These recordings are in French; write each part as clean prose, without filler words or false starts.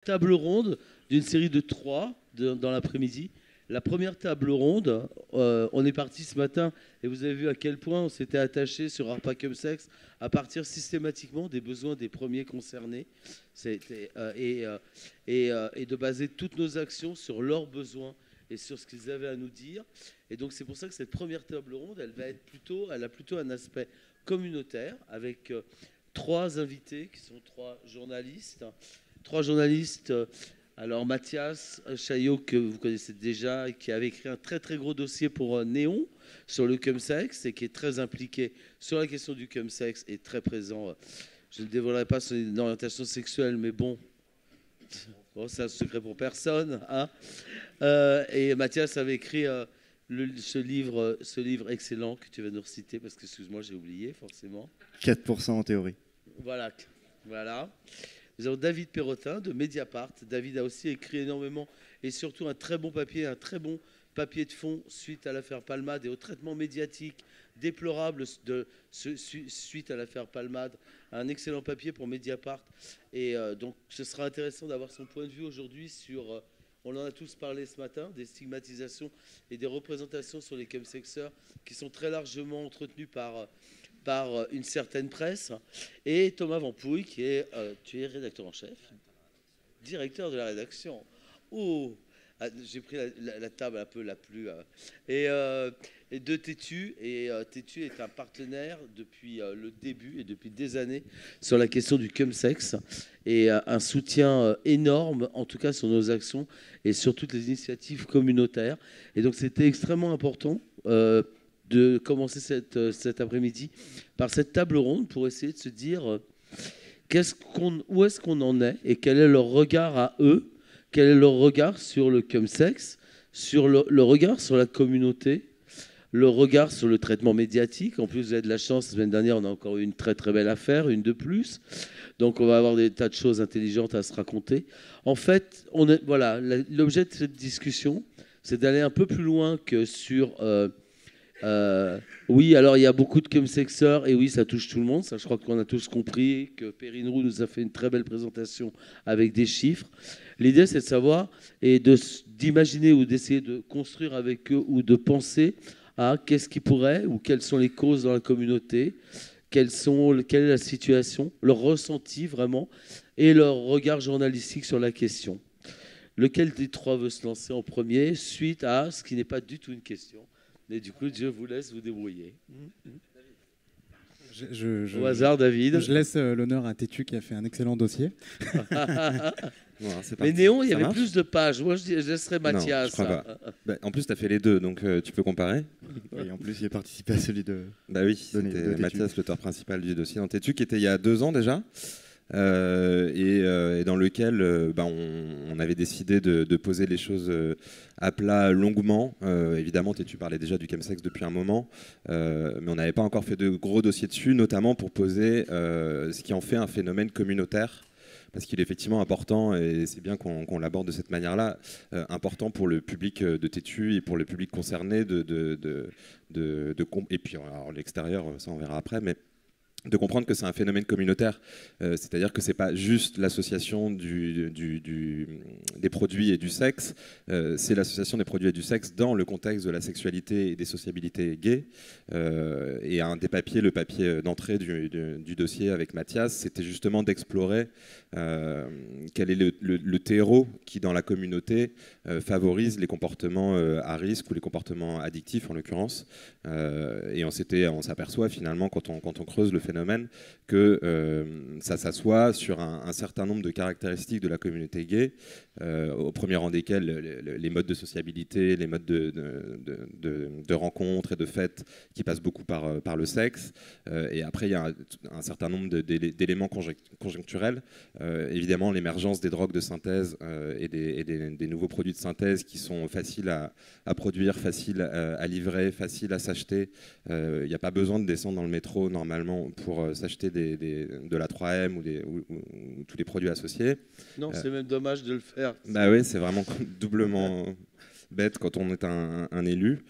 Table ronde d'une série de trois dans l'après-midi. La première table ronde, on est parti ce matin et vous avez vu à quel point on s'était attaché sur Arpa Cum Sex à partir systématiquement des besoins des premiers concernés et de baser toutes nos actions sur leurs besoins et sur ce qu'ils avaient à nous dire. Et donc c'est pour ça que cette première table ronde, elle a plutôt un aspect communautaire avec trois invités qui sont trois journalistes. Trois journalistes, alors Mathias Chaillot, que vous connaissez déjà, et qui avait écrit un très très gros dossier pour Néon sur le cumsex et qui est très impliqué sur la question du cumsex et très présent. Je ne dévoilerai pas son orientation sexuelle, mais bon, c'est un secret pour personne. Hein. Et Mathias avait écrit ce livre excellent que tu vas nous reciter, parce que, excuse-moi, j'ai oublié, forcément. 4% en théorie. Voilà. Nous avons David Perrotin de Mediapart. David a aussi écrit énormément et surtout un très bon papier de fond suite à l'affaire Palmade et au traitement médiatique déplorable suite à l'affaire Palmade. Un excellent papier pour Mediapart. Et donc ce sera intéressant d'avoir son point de vue aujourd'hui sur, on en a tous parlé ce matin, des stigmatisations et des représentations sur les chemsexeurs qui sont très largement entretenues par une certaine presse, et Thomas Vampouille, qui est, tu es rédacteur en chef, directeur de la rédaction. Oh, j'ai pris la table un peu la plus... et de Tétu, et Tétu est un partenaire depuis le début et depuis des années sur la question du cumsex, et un soutien énorme, en tout cas sur nos actions et sur toutes les initiatives communautaires. Et donc c'était extrêmement important de commencer cet après-midi par cette table ronde pour essayer de se dire où est-ce qu'on en est et quel est leur regard à eux, quel est leur regard sur le cumsex, sur le regard sur la communauté, le regard sur le traitement médiatique. En plus, vous avez de la chance, la semaine dernière, on a encore eu une très très belle affaire, une de plus. Donc on va avoir des tas de choses intelligentes à se raconter. En fait, voilà, l'objet de cette discussion, c'est d'aller un peu plus loin que sur... oui, alors il y a beaucoup de cumsexeurs et oui, ça touche tout le monde. Ça, je crois qu'on a tous compris, que Perrine Roux nous a fait une très belle présentation avec des chiffres. L'idée, c'est de savoir et d'imaginer ou d'essayer de construire avec eux ou de penser à qu'est-ce qui pourrait ou quelles sont les causes dans la communauté, quelle est la situation, leur ressenti vraiment et leur regard journalistique sur la question. Lequel des trois veut se lancer en premier suite à ce qui n'est pas du tout une question? Et du coup, je vous laisse vous débrouiller. Au hasard, David. Je laisse l'honneur à Tétu qui a fait un excellent dossier. Bon, mais Néon, il y avait plus de pages. Moi, je laisserais Mathias. Non, je crois pas. Bah, en plus, tu as fait les deux, donc tu peux comparer. Oui, en plus, il a participé à celui de... Bah oui, c'était Mathias, l'auteur principal du dossier dans Tétu, qui était il y a 2 ans déjà. Et dans lequel on avait décidé de poser les choses à plat longuement. Évidemment, tu parlais déjà du chemsex depuis un moment, mais on n'avait pas encore fait de gros dossiers dessus, notamment pour poser ce qui en fait un phénomène communautaire. Parce qu'il est effectivement important, et c'est bien qu'on l'aborde de cette manière-là, important pour le public de Tétu et pour le public concerné et puis alors, l'extérieur, ça on verra après, mais de comprendre que c'est un phénomène communautaire, c'est-à-dire que c'est pas juste l'association des produits et du sexe, c'est l'association des produits et du sexe dans le contexte de la sexualité et des sociabilités gays. Et un des papiers, le papier d'entrée du dossier avec Mathias, c'était justement d'explorer quel est le terreau qui, dans la communauté, favorise les comportements à risque ou les comportements addictifs en l'occurrence. Et on s'aperçoit finalement quand on creuse le phénomène que ça s'assoit sur un certain nombre de caractéristiques de la communauté gay, au premier rang desquels les modes de sociabilité, les modes de rencontres et de fêtes qui passent beaucoup par le sexe. Et après, il y a un certain nombre d'éléments conjoncturels. Évidemment, l'émergence des drogues de synthèse et des nouveaux produits de synthèse qui sont faciles à produire, faciles à livrer, faciles à s'acheter. Il n'y a pas besoin de descendre dans le métro normalement pour s'acheter de la 3M ou tous les produits associés. Non, c'est même dommage de le faire. Bah oui, c'est vraiment doublement bête quand on est un élu.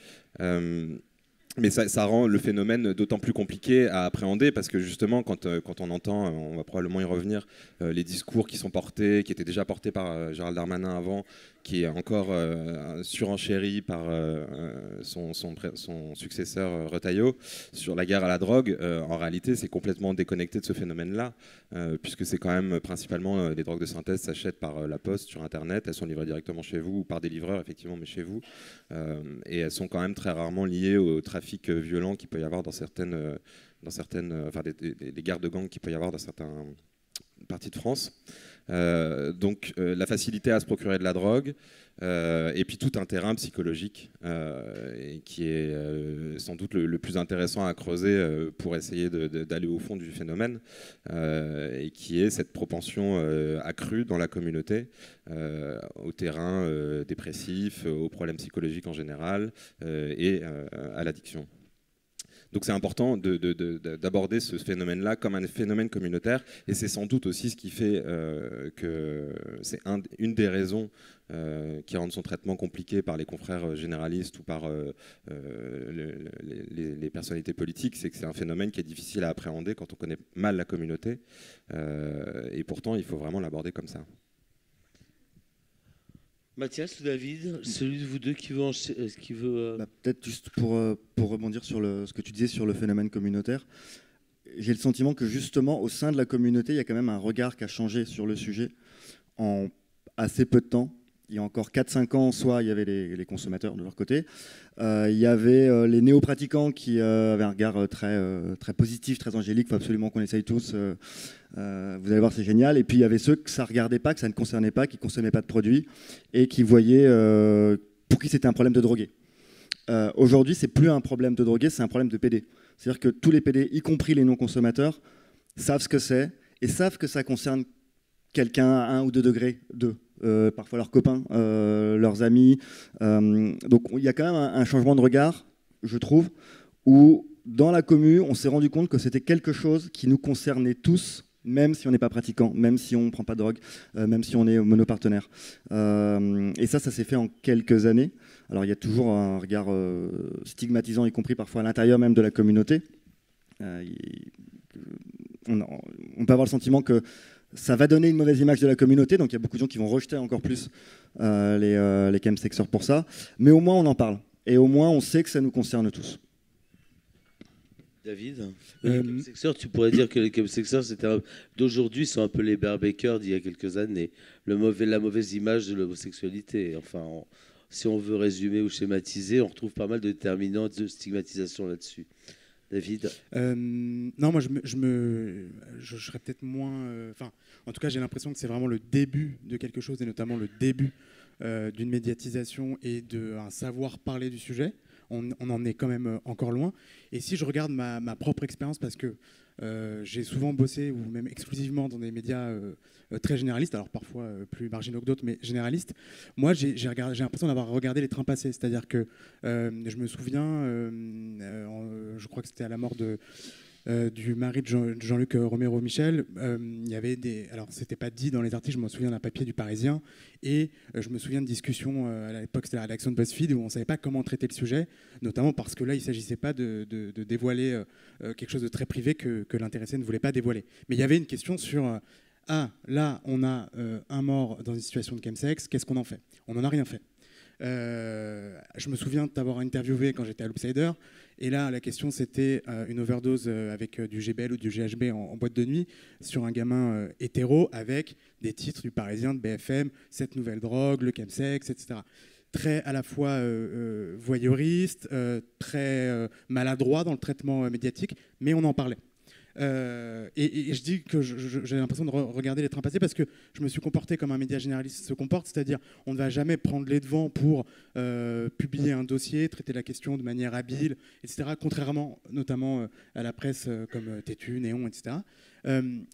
Mais ça rend le phénomène d'autant plus compliqué à appréhender parce que justement, quand on entend, on va probablement y revenir, les discours qui sont portés, qui étaient déjà portés par Gérald Darmanin avant, qui est encore surenchéri par son successeur Retailleau sur la guerre à la drogue, en réalité, c'est complètement déconnecté de ce phénomène-là, puisque c'est quand même principalement les drogues de synthèse s'achètent par la poste sur Internet, elles sont livrées directement chez vous, ou par des livreurs, effectivement, mais chez vous, et elles sont quand même très rarement liées au trafic violent qu'il peut y avoir dans certaines enfin, des guerres de gangs qu'il peut y avoir dans certaines parties de France. Donc la facilité à se procurer de la drogue, et puis tout un terrain psychologique et qui est sans doute le plus intéressant à creuser pour essayer d'aller au fond du phénomène, et qui est cette propension accrue dans la communauté au terrain dépressif, aux problèmes psychologiques en général et à l'addiction. Donc c'est important d'aborder ce phénomène-là comme un phénomène communautaire, et c'est sans doute aussi ce qui fait que c'est une des raisons qui rendent son traitement compliqué par les confrères généralistes ou par les personnalités politiques, c'est que c'est un phénomène qui est difficile à appréhender quand on connaît mal la communauté, et pourtant il faut vraiment l'aborder comme ça. Mathias ou David, celui de vous deux qui veut... Peut-être juste pour rebondir sur ce que tu disais sur le phénomène communautaire, j'ai le sentiment que justement au sein de la communauté, il y a quand même un regard qui a changé sur le sujet en assez peu de temps. Il y a encore 4-5 ans, soit il y avait les consommateurs de leur côté, il y avait les néo-pratiquants qui avaient un regard très positif, très angélique, il faut absolument qu'on essaye tous, vous allez voir c'est génial, et puis il y avait ceux que ça ne regardait pas, que ça ne concernait pas, qui ne consommaient pas de produits, et qui voyaient, pour qui c'était un problème de droguer. Aujourd'hui, c'est plus un problème de droguer, c'est un problème de PD. C'est-à-dire que tous les PD, y compris les non-consommateurs, savent ce que c'est, et savent que ça concerne quelqu'un à 1 ou 2 degrés d'eux. Parfois leurs copains, leurs amis. Donc il y a quand même un changement de regard, je trouve, où dans la commu, on s'est rendu compte que c'était quelque chose qui nous concernait tous, même si on n'est pas pratiquant, même si on ne prend pas de drogue, même si on est monopartenaire. Et ça s'est fait en quelques années. Alors il y a toujours un regard stigmatisant, y compris parfois à l'intérieur même de la communauté. On peut avoir le sentiment que ça va donner une mauvaise image de la communauté, donc il y a beaucoup de gens qui vont rejeter encore plus les chemsexeurs pour ça. Mais au moins on en parle, et au moins on sait que ça nous concerne tous. David, les chemsexeurs, tu pourrais dire que les chemsexeurs d'aujourd'hui sont un peu les berbékeurs d'il y a quelques années, la mauvaise image de l'homosexualité. Enfin, si on veut résumer ou schématiser, on retrouve pas mal de déterminants de stigmatisation là-dessus. David? Non, moi je serais peut-être moins... en tout cas, j'ai l'impression que c'est vraiment le début de quelque chose, et notamment le début d'une médiatisation et d'un savoir parler du sujet. On en est quand même encore loin. Et si je regarde ma propre expérience, parce que j'ai souvent bossé, ou même exclusivement dans des médias très généralistes, alors parfois plus marginaux que d'autres, mais généralistes, moi j'ai l'impression d'avoir regardé les trains passés. C'est-à-dire que je me souviens, je crois que c'était à la mort du mari de Jean-Luc Romero Michel, il y avait alors c'était pas dit dans les articles, je me souviens d'un papier du Parisien, et je me souviens de discussions à l'époque, c'était la rédaction de BuzzFeed, où on ne savait pas comment traiter le sujet, notamment parce que là il ne s'agissait pas de dévoiler quelque chose de très privé que l'intéressé ne voulait pas dévoiler. Mais il y avait une question sur là on a un mort dans une situation de chemsex, qu'est-ce qu'on en fait? On n'en a rien fait. Je me souviens de t'avoir interviewé quand j'étais à l'Outsider, et là la question c'était une overdose avec du GBL ou du GHB en boîte de nuit sur un gamin hétéro, avec des titres du Parisien, de BFM, cette nouvelle drogue, le chemsex, etc. Très à la fois voyeuriste, très maladroit dans le traitement médiatique, mais on en parlait. Et je dis que j'ai l'impression de regarder les trains passés parce que je me suis comporté comme un média généraliste se comporte, c'est-à-dire on ne va jamais prendre les devants pour publier un dossier, traiter la question de manière habile, etc., contrairement notamment à la presse comme Tétu, Néon, etc.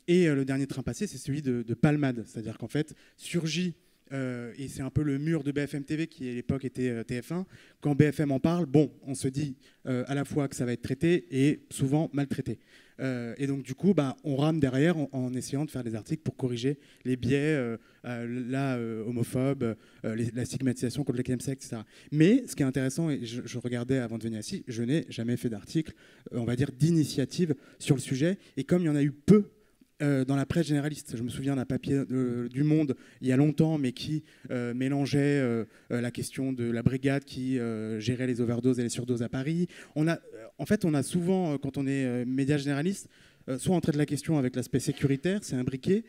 Et le dernier train passé, c'est celui de Palmade, c'est-à-dire qu'en fait surgit, et c'est un peu le mur de BFM TV qui à l'époque était TF1. Quand BFM en parle, bon, on se dit à la fois que ça va être traité et souvent maltraité. Et donc, du coup, on rame derrière en essayant de faire des articles pour corriger les biais homophobes, la stigmatisation contre le chemsex, etc. Mais ce qui est intéressant, et je regardais avant de venir ici, je n'ai jamais fait d'article, on va dire, d'initiative sur le sujet. Et comme il y en a eu peu dans la presse généraliste, je me souviens d'un papier du Monde il y a longtemps, mais qui mélangeait la question de la brigade qui gérait les overdoses et les surdoses à Paris. On a souvent, quand on est média généraliste, soit on traite la question avec l'aspect sécuritaire, c'est imbriqué,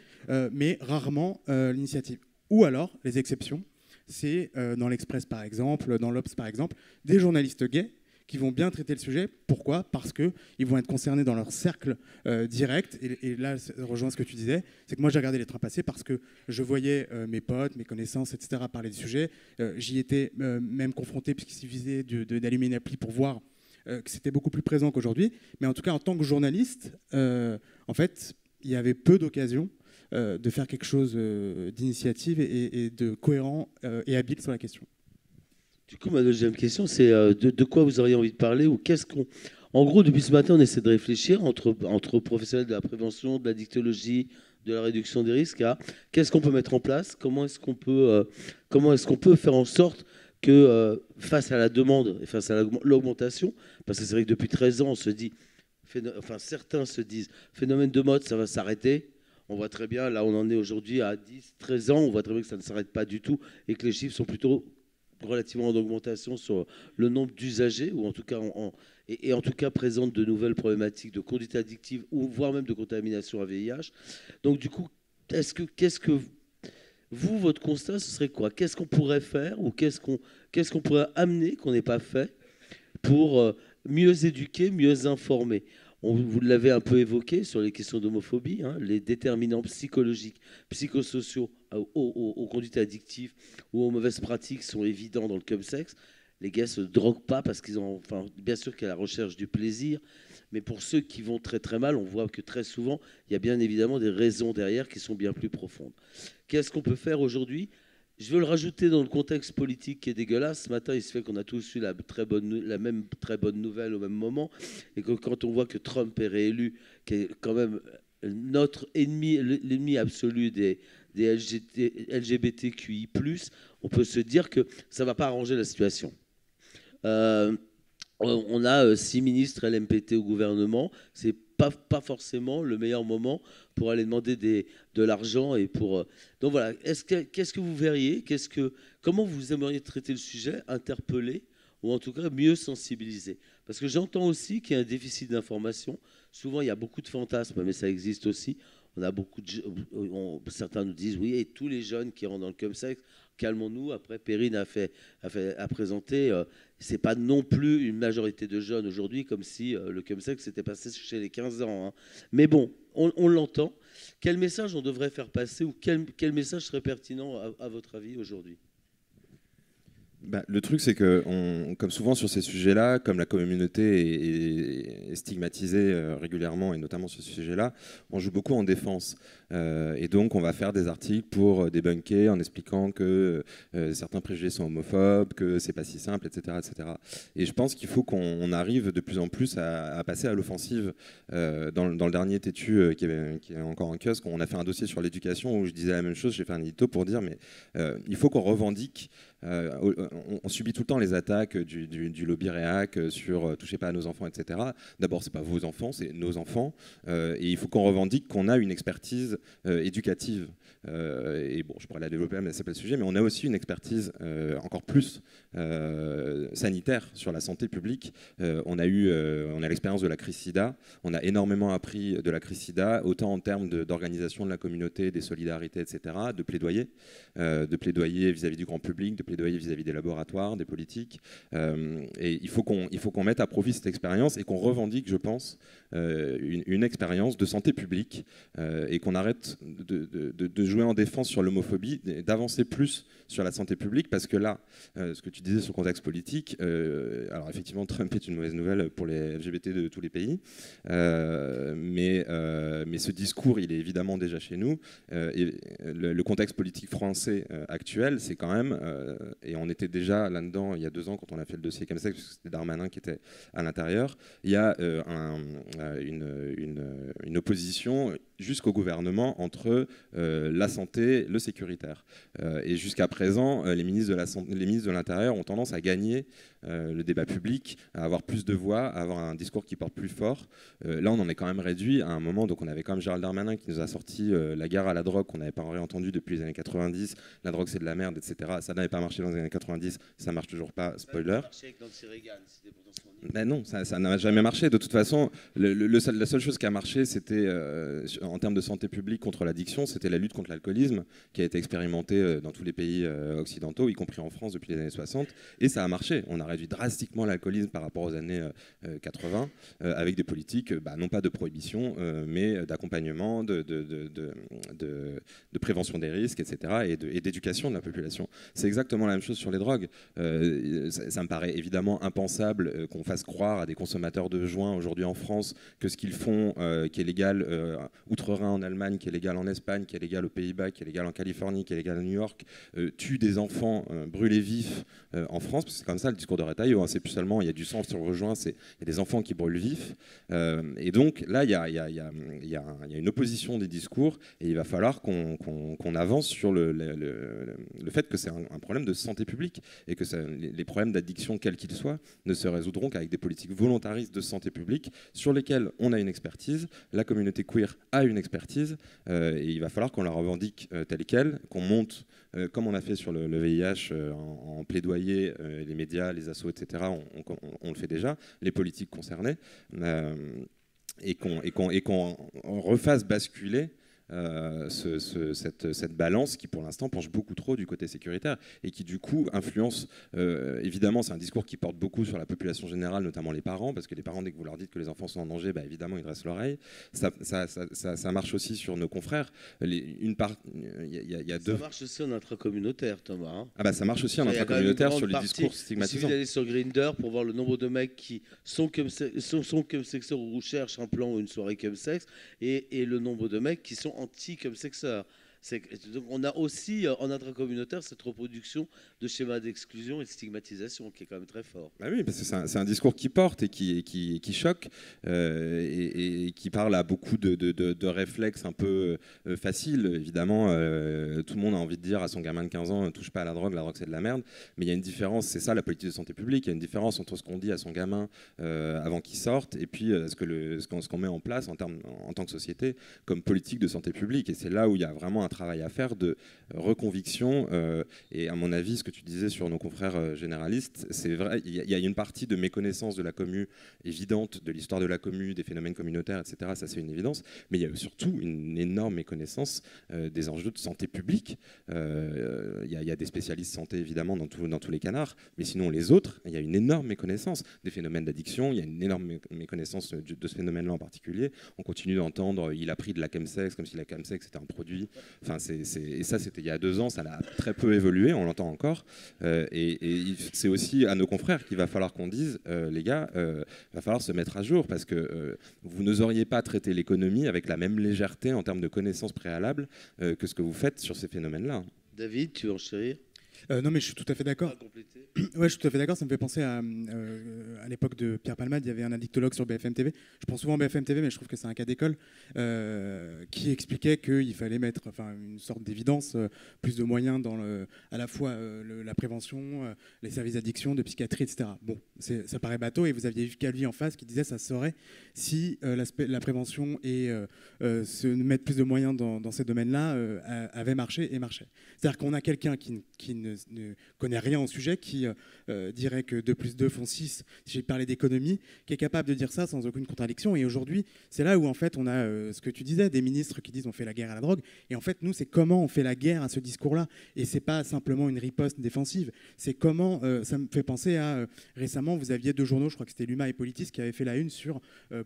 mais rarement l'initiative. Ou alors, les exceptions, c'est dans l'Express par exemple, dans l'Obs par exemple, des journalistes gays qui vont bien traiter le sujet. Pourquoi ? Parce qu'ils vont être concernés dans leur cercle direct. Et là, ça rejoint ce que tu disais, c'est que moi, j'ai regardé les trains passer parce que je voyais mes potes, mes connaissances, etc. parler du sujet. J'y étais même confronté, puisqu'il suffisait d'allumer une appli pour voir que c'était beaucoup plus présent qu'aujourd'hui. Mais en tout cas, en tant que journaliste, en fait, il y avait peu d'occasions de faire quelque chose d'initiative et de cohérent et habile sur la question. Du coup, ma deuxième question, c'est de quoi vous auriez envie de parler ou qu'est-ce qu'on... En gros, depuis ce matin, on essaie de réfléchir entre professionnels de la prévention, de la dictologie, de la réduction des risques, à qu'est-ce qu'on peut mettre en place, comment est-ce qu'on peut faire en sorte que face à la demande et face à l'augmentation, parce que c'est vrai que depuis 13 ans, on se dit, certains se disent, phénomène de mode, ça va s'arrêter. On voit très bien, là on en est aujourd'hui à 10, 13 ans, on voit très bien que ça ne s'arrête pas du tout et que les chiffres sont plutôt relativement en augmentation sur le nombre d'usagers, ou en tout cas en tout cas présentent de nouvelles problématiques de conduite addictive ou voire même de contamination à VIH. Donc du coup, qu'est-ce que vous, votre constat, ce serait quoi ? Qu'est-ce qu'on pourrait faire ou qu'est-ce qu'on pourrait amener qu'on n'ait pas fait pour mieux éduquer, mieux informer ? Vous l'avez un peu évoqué sur les questions d'homophobie, hein, les déterminants psychologiques, psychosociaux aux conduites addictives ou aux mauvaises pratiques sont évidents dans le chemsex. Les gars ne se droguent pas parce qu'ils ont, bien sûr qu'il y a la recherche du plaisir, mais pour ceux qui vont très très mal, on voit que très souvent, il y a bien évidemment des raisons derrière qui sont bien plus profondes. Qu'est-ce qu'on peut faire aujourd'hui ? Je veux le rajouter dans le contexte politique qui est dégueulasse. Ce matin, il se fait qu'on a tous eu la même très bonne nouvelle au même moment. Et que quand on voit que Trump est réélu, qui est quand même notre ennemi, l'ennemi absolu des LGBTQI+, on peut se dire que ça ne va pas arranger la situation. On a 6 ministres LMPT au gouvernement. C'est pas forcément le meilleur moment pour aller demander de l'argent et pour. Donc voilà. Qu'est-ce que vous verriez ? Comment vous aimeriez traiter le sujet, interpeller ou en tout cas mieux sensibiliser ? Parce que j'entends aussi qu'il y a un déficit d'information. Souvent, il y a beaucoup de fantasmes, mais ça existe aussi. On a beaucoup certains nous disent oui, et tous les jeunes qui rentrent dans le chemsex, calmons-nous. Après, Perrine a présenté. C'est pas non plus une majorité de jeunes aujourd'hui, comme si le chemsex s'était passé chez les 15 ans. Hein. Mais bon, on l'entend. Quel message on devrait faire passer ou quel message serait pertinent à votre avis aujourd'hui ? Le truc, c'est que, comme souvent sur ces sujets-là, comme la communauté est stigmatisée régulièrement, et notamment sur ce sujet-là, on joue beaucoup en défense. Et donc, on va faire des articles pour débunker en expliquant que certains préjugés sont homophobes, que c'est pas si simple, etc., etc. Et je pense qu'il faut qu'on arrive de plus en plus à passer à l'offensive. Dans le dernier Tétu, qui est encore en kiosque, on a fait un dossier sur l'éducation où je disais la même chose. J'ai fait un édito pour dire, mais il faut qu'on revendique. On subit tout le temps les attaques du lobby réac sur touchez pas à nos enfants, etc. D'abord, c'est pas vos enfants, c'est nos enfants, et il faut qu'on revendique qu'on a une expertise éducative. Et bon, je pourrais la développer, mais c'est pas le sujet. Mais on a aussi une expertise encore plus sanitaire sur la santé publique. On a l'expérience de la crise SIDA. On a énormément appris de la crise SIDA, autant en termes d'organisation de la communauté, des solidarités, etc., de plaidoyer vis-à-vis du grand public, de plaidoyer vis-à-vis des laboratoires, des politiques. Et il faut qu'on mette à profit cette expérience et qu'on revendique, je pense, une expérience de santé publique et qu'on arrête arrête de jouer en défense sur l'homophobie, d'avancer plus sur la santé publique, parce que là, ce que tu disais sur le contexte politique, alors effectivement, Trump est une mauvaise nouvelle pour les LGBT de tous les pays, mais ce discours, il est évidemment déjà chez nous, et le contexte politique français actuel, c'est quand même, et on était déjà là-dedans il y a 2 ans quand on a fait le dossier Chemsex, parce que c'était Darmanin qui était à l'intérieur, il y a une opposition jusqu'au gouvernement entre la santé, le sécuritaire. Et jusqu'à présent, les ministres de l'Intérieur ont tendance à gagner le débat public, à avoir plus de voix, à avoir un discours qui porte plus fort. Là, on en est quand même réduit à un moment. Donc, on avait quand même Gérald Darmanin qui nous a sorti la guerre à la drogue qu'on n'avait pas entendu depuis les années 90. La drogue, c'est de la merde, etc. Ça n'avait pas marché dans les années 90. Ça marche toujours pas. Spoiler. Ben non, ça n'a jamais marché. De toute façon, la seule chose qui a marché, c'était en termes de santé publique contre l'addiction, c'était la lutte contre l'alcoolisme qui a été expérimentée dans tous les pays occidentaux, y compris en France depuis les années 60. Et ça a marché. On a réduit drastiquement l'alcoolisme par rapport aux années 80, avec des politiques, non pas de prohibition, mais d'accompagnement, de prévention des risques, etc., et d'éducation de la population. C'est exactement la même chose sur les drogues. Ça me paraît évidemment impensable qu'on fasse croire à des consommateurs de joints aujourd'hui en France que ce qu'ils font, qui est légal outre-Rhin en Allemagne, qui est légal en Espagne, qui est légal aux Pays-Bas, qui est légal en Californie, qui est légal à New York, tue des enfants brûlés vifs en France, parce que c'est comme ça le discours de Retailleau, hein, c'est plus seulement il y a du sang sur le joint, il y a des enfants qui brûlent vifs. Et donc là, il y a une opposition des discours, et il va falloir qu'on avance sur le fait que c'est un problème de santé publique, et que les problèmes d'addiction, quels qu'ils soient, ne se résoudront qu'avec des politiques volontaristes de santé publique sur lesquelles on a une expertise, la communauté queer a une expertise, et il va falloir qu'on la revendique telle quelle, qu'on monte, comme on a fait sur le VIH, en plaidoyer, les médias, les assos, etc., on le fait déjà, les politiques concernées, et qu'on refasse basculer cette balance qui pour l'instant penche beaucoup trop du côté sécuritaire et qui du coup influence, évidemment c'est un discours qui porte beaucoup sur la population générale, notamment les parents, parce que les parents, dès que vous leur dites que les enfants sont en danger, évidemment ils dressent l'oreille. Ça marche aussi sur nos confrères. Ça marche aussi en intracommunautaire, Thomas, hein. Ça marche aussi en intracommunautaire sur les discours stigmatisants. Il suffit d'aller sur Grindr pour voir le nombre de mecs qui sont chemsexeurs ou cherchent un plan ou une soirée chemsex, et le nombre de mecs qui sont anti-chemsexeurs. Donc on a aussi en intracommunautaire cette reproduction de schémas d'exclusion et de stigmatisation qui est quand même très fort. Oui, parce que c'est un discours qui porte et qui choque, et qui parle à beaucoup de réflexes un peu faciles. Évidemment, tout le monde a envie de dire à son gamin de 15 ans, touche pas à la drogue c'est de la merde. Mais il y a une différence, c'est ça la politique de santé publique, il y a une différence entre ce qu'on dit à son gamin avant qu'il sorte et puis ce qu'on met en place en tant que société comme politique de santé publique. Et c'est là où il y a vraiment un travail à faire de reconviction, et à mon avis, ce que tu disais sur nos confrères généralistes, c'est vrai, il y a une partie de méconnaissance de la commu évidente, de l'histoire de la commu, des phénomènes communautaires, etc. Ça, c'est une évidence, mais il y a surtout une énorme méconnaissance des enjeux de santé publique. Il y a des spécialistes santé, évidemment, dans tous les canards, mais sinon, les autres, il y a une énorme méconnaissance des phénomènes d'addiction, il y a une énorme méconnaissance de ce phénomène-là en particulier. On continue d'entendre, il a pris de la chemsex, comme si la chemsex était un produit. Enfin, et ça, c'était il y a 2 ans, ça a très peu évolué, on l'entend encore. Et c'est aussi à nos confrères qu'il va falloir qu'on dise, les gars, va falloir se mettre à jour, parce que vous n'oseriez pas traiter l'économie avec la même légèreté en termes de connaissances préalables que ce que vous faites sur ces phénomènes-là. David, tu veux enchérir ? Non, mais je suis tout à fait d'accord. Ouais, je suis tout à fait d'accord. Ça me fait penser à l'époque de Pierre Palmade, il y avait un addictologue sur BFM TV. Je prends souvent BFM TV, mais je trouve que c'est un cas d'école, qui expliquait qu'il fallait mettre une sorte d'évidence, plus de moyens dans à la fois la prévention, les services d'addiction, de psychiatrie, etc. Bon, ça paraît bateau, et vous aviez Yves Calvi en face qui disait ça se saurait si la prévention et se mettre plus de moyens dans ces domaines-là avait marché et marchait. C'est-à-dire qu'on a quelqu'un qui qui ne connaît rien au sujet, qui dirait que 2 plus 2 font 6, si j'ai parlé d'économie, qui est capable de dire ça sans aucune contradiction. Et aujourd'hui, c'est là où en fait on a ce que tu disais, des ministres qui disent on fait la guerre à la drogue. Et en fait, nous, c'est comment on fait la guerre à ce discours-là. Et c'est pas simplement une riposte défensive. C'est comment, ça me fait penser à, récemment, vous aviez 2 journaux, je crois que c'était l'Huma et Politis, qui avaient fait la une sur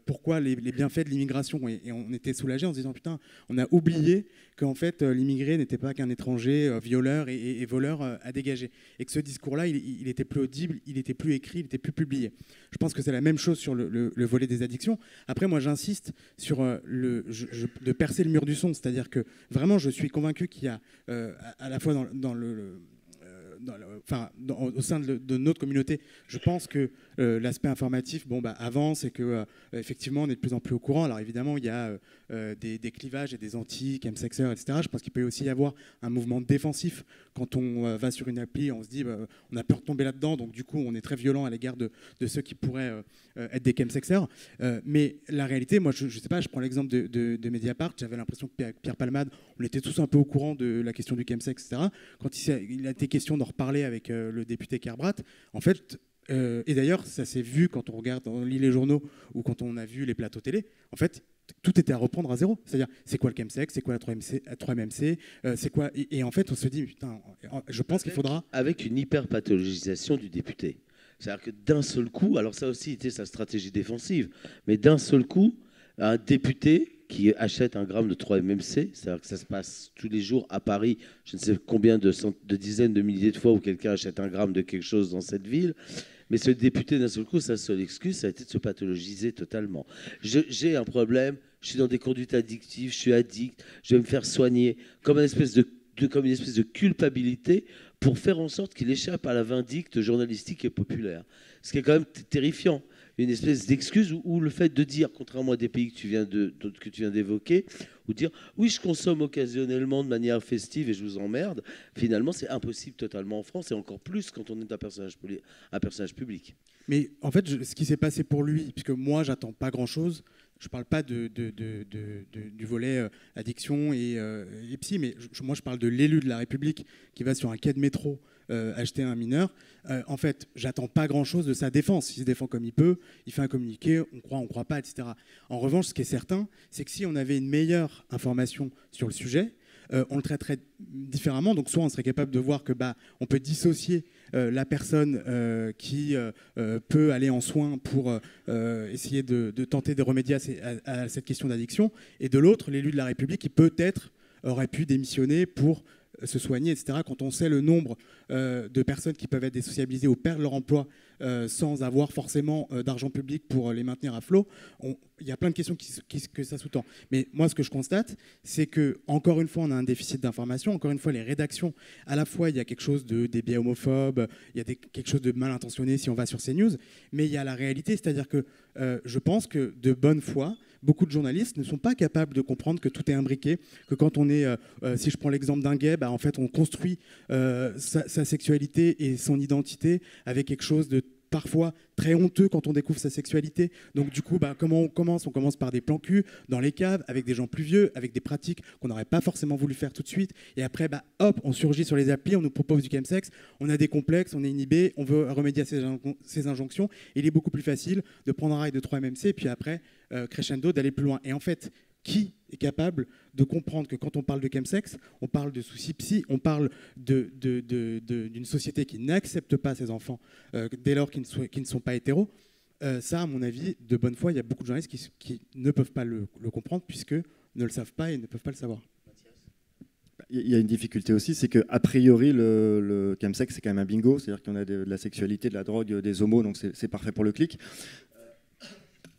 pourquoi les bienfaits de l'immigration. Et on était soulagés en se disant, putain, on a oublié qu'en fait, l'immigré n'était pas qu'un étranger violeur et voleur à dégager. Et que ce discours-là, il était plus audible, il était plus écrit, il était plus publié. Je pense que c'est la même chose sur le volet des addictions. Après, moi, j'insiste sur de percer le mur du son. C'est-à-dire que vraiment, je suis convaincu qu'il y a à la fois au sein de notre communauté, je pense que l'aspect informatif avance et que effectivement on est de plus en plus au courant. Alors évidemment il y a des clivages et des anti-chemsexeurs, etc. Je pense qu'il peut aussi y avoir un mouvement défensif quand on va sur une appli, on se dit on a peur de tomber là-dedans, donc du coup on est très violent à l'égard de ceux qui pourraient être des chemsexeurs. Mais la réalité, moi je sais pas, je prends l'exemple de Mediapart, j'avais l'impression que Pierre Palmade, on était tous un peu au courant de la question du chemsex, etc. Quand il a été question d'en reparler avec le député Kerbrat, en fait, et d'ailleurs, ça s'est vu quand on regarde, on lit les journaux ou quand on a vu les plateaux télé, en fait, tout était à reprendre à zéro. C'est-à-dire, c'est quoi le chemsex, c'est quoi la 3MMC, c'est quoi... Et en fait, on se dit, putain, je pense qu'il faudra... Avec une hyperpathologisation du député. C'est-à-dire que d'un seul coup, alors ça aussi était sa stratégie défensive, mais d'un seul coup, un député qui achète un gramme de 3-MMC, c'est-à-dire que ça se passe tous les jours à Paris, je ne sais combien de dizaines de milliers de fois où quelqu'un achète un gramme de quelque chose dans cette ville, mais ce député, d'un seul coup, sa seule excuse, ça a été de se pathologiser totalement. J'ai un problème, je suis dans des conduites addictives, je suis addict, je vais me faire soigner, comme une espèce de culpabilité pour faire en sorte qu'il échappe à la vindicte journalistique et populaire. Ce qui est quand même terrifiant. Une espèce d'excuse ou le fait de dire, contrairement à des pays que tu viens d'évoquer, ou dire oui, je consomme occasionnellement de manière festive et je vous emmerde, finalement c'est impossible totalement en France et encore plus quand on est un personnage public. Mais en fait, ce qui s'est passé pour lui, puisque moi j'attends pas grand-chose, je ne parle pas du volet addiction et psy, mais moi je parle de l'élu de la République qui va sur un quai de métro acheter un mineur. En fait, j'attends pas grand-chose de sa défense. Il se défend comme il peut, il fait un communiqué, on croit pas, etc. En revanche, ce qui est certain, c'est que si on avait une meilleure information sur le sujet, on le traiterait différemment. Donc soit on serait capable de voir que on peut dissocier la personne qui peut aller en soins pour essayer de tenter de remédier à cette question d'addiction, et de l'autre, l'élu de la République qui peut-être aurait pu démissionner pour se soigner, etc. Quand on sait le nombre de personnes qui peuvent être désociabilisées ou perdre leur emploi sans avoir forcément d'argent public pour les maintenir à flot, il y a plein de questions que ça sous-tend. Mais moi, ce que je constate, c'est que encore une fois, on a un déficit d'information. Encore une fois, les rédactions, à la fois, il y a quelque chose des biais homophobes, il y a quelque chose de mal intentionné si on va sur CNews, mais il y a la réalité, c'est-à-dire que je pense que de bonne foi, beaucoup de journalistes ne sont pas capables de comprendre que tout est imbriqué, que quand on est, si je prends l'exemple d'un gay, en fait, on construit sa sexualité et son identité avec quelque chose de parfois très honteux quand on découvre sa sexualité. Donc du coup, comment on commence ? On commence par des plans cul, dans les caves, avec des gens plus vieux, avec des pratiques qu'on n'aurait pas forcément voulu faire tout de suite. Et après, hop, on surgit sur les applis, on nous propose du chemsex, on a des complexes, on est inhibé, on veut remédier à ces injonctions. Et il est beaucoup plus facile de prendre un rail de 3MMC et puis après, crescendo, d'aller plus loin. Et en fait, qui est capable de comprendre que quand on parle de chemsex, on parle de soucis psy, on parle d'une société qui n'accepte pas ses enfants dès lors qu'ils ne sont pas hétéros. Ça, à mon avis, de bonne foi, il y a beaucoup de journalistes qui ne peuvent pas le comprendre puisque ne le savent pas et ne peuvent pas le savoir. Il y a une difficulté aussi, c'est qu'a priori, le chemsex, c'est quand même un bingo, c'est-à-dire qu'on a de la sexualité, de la drogue, des homos, donc c'est parfait pour le clic.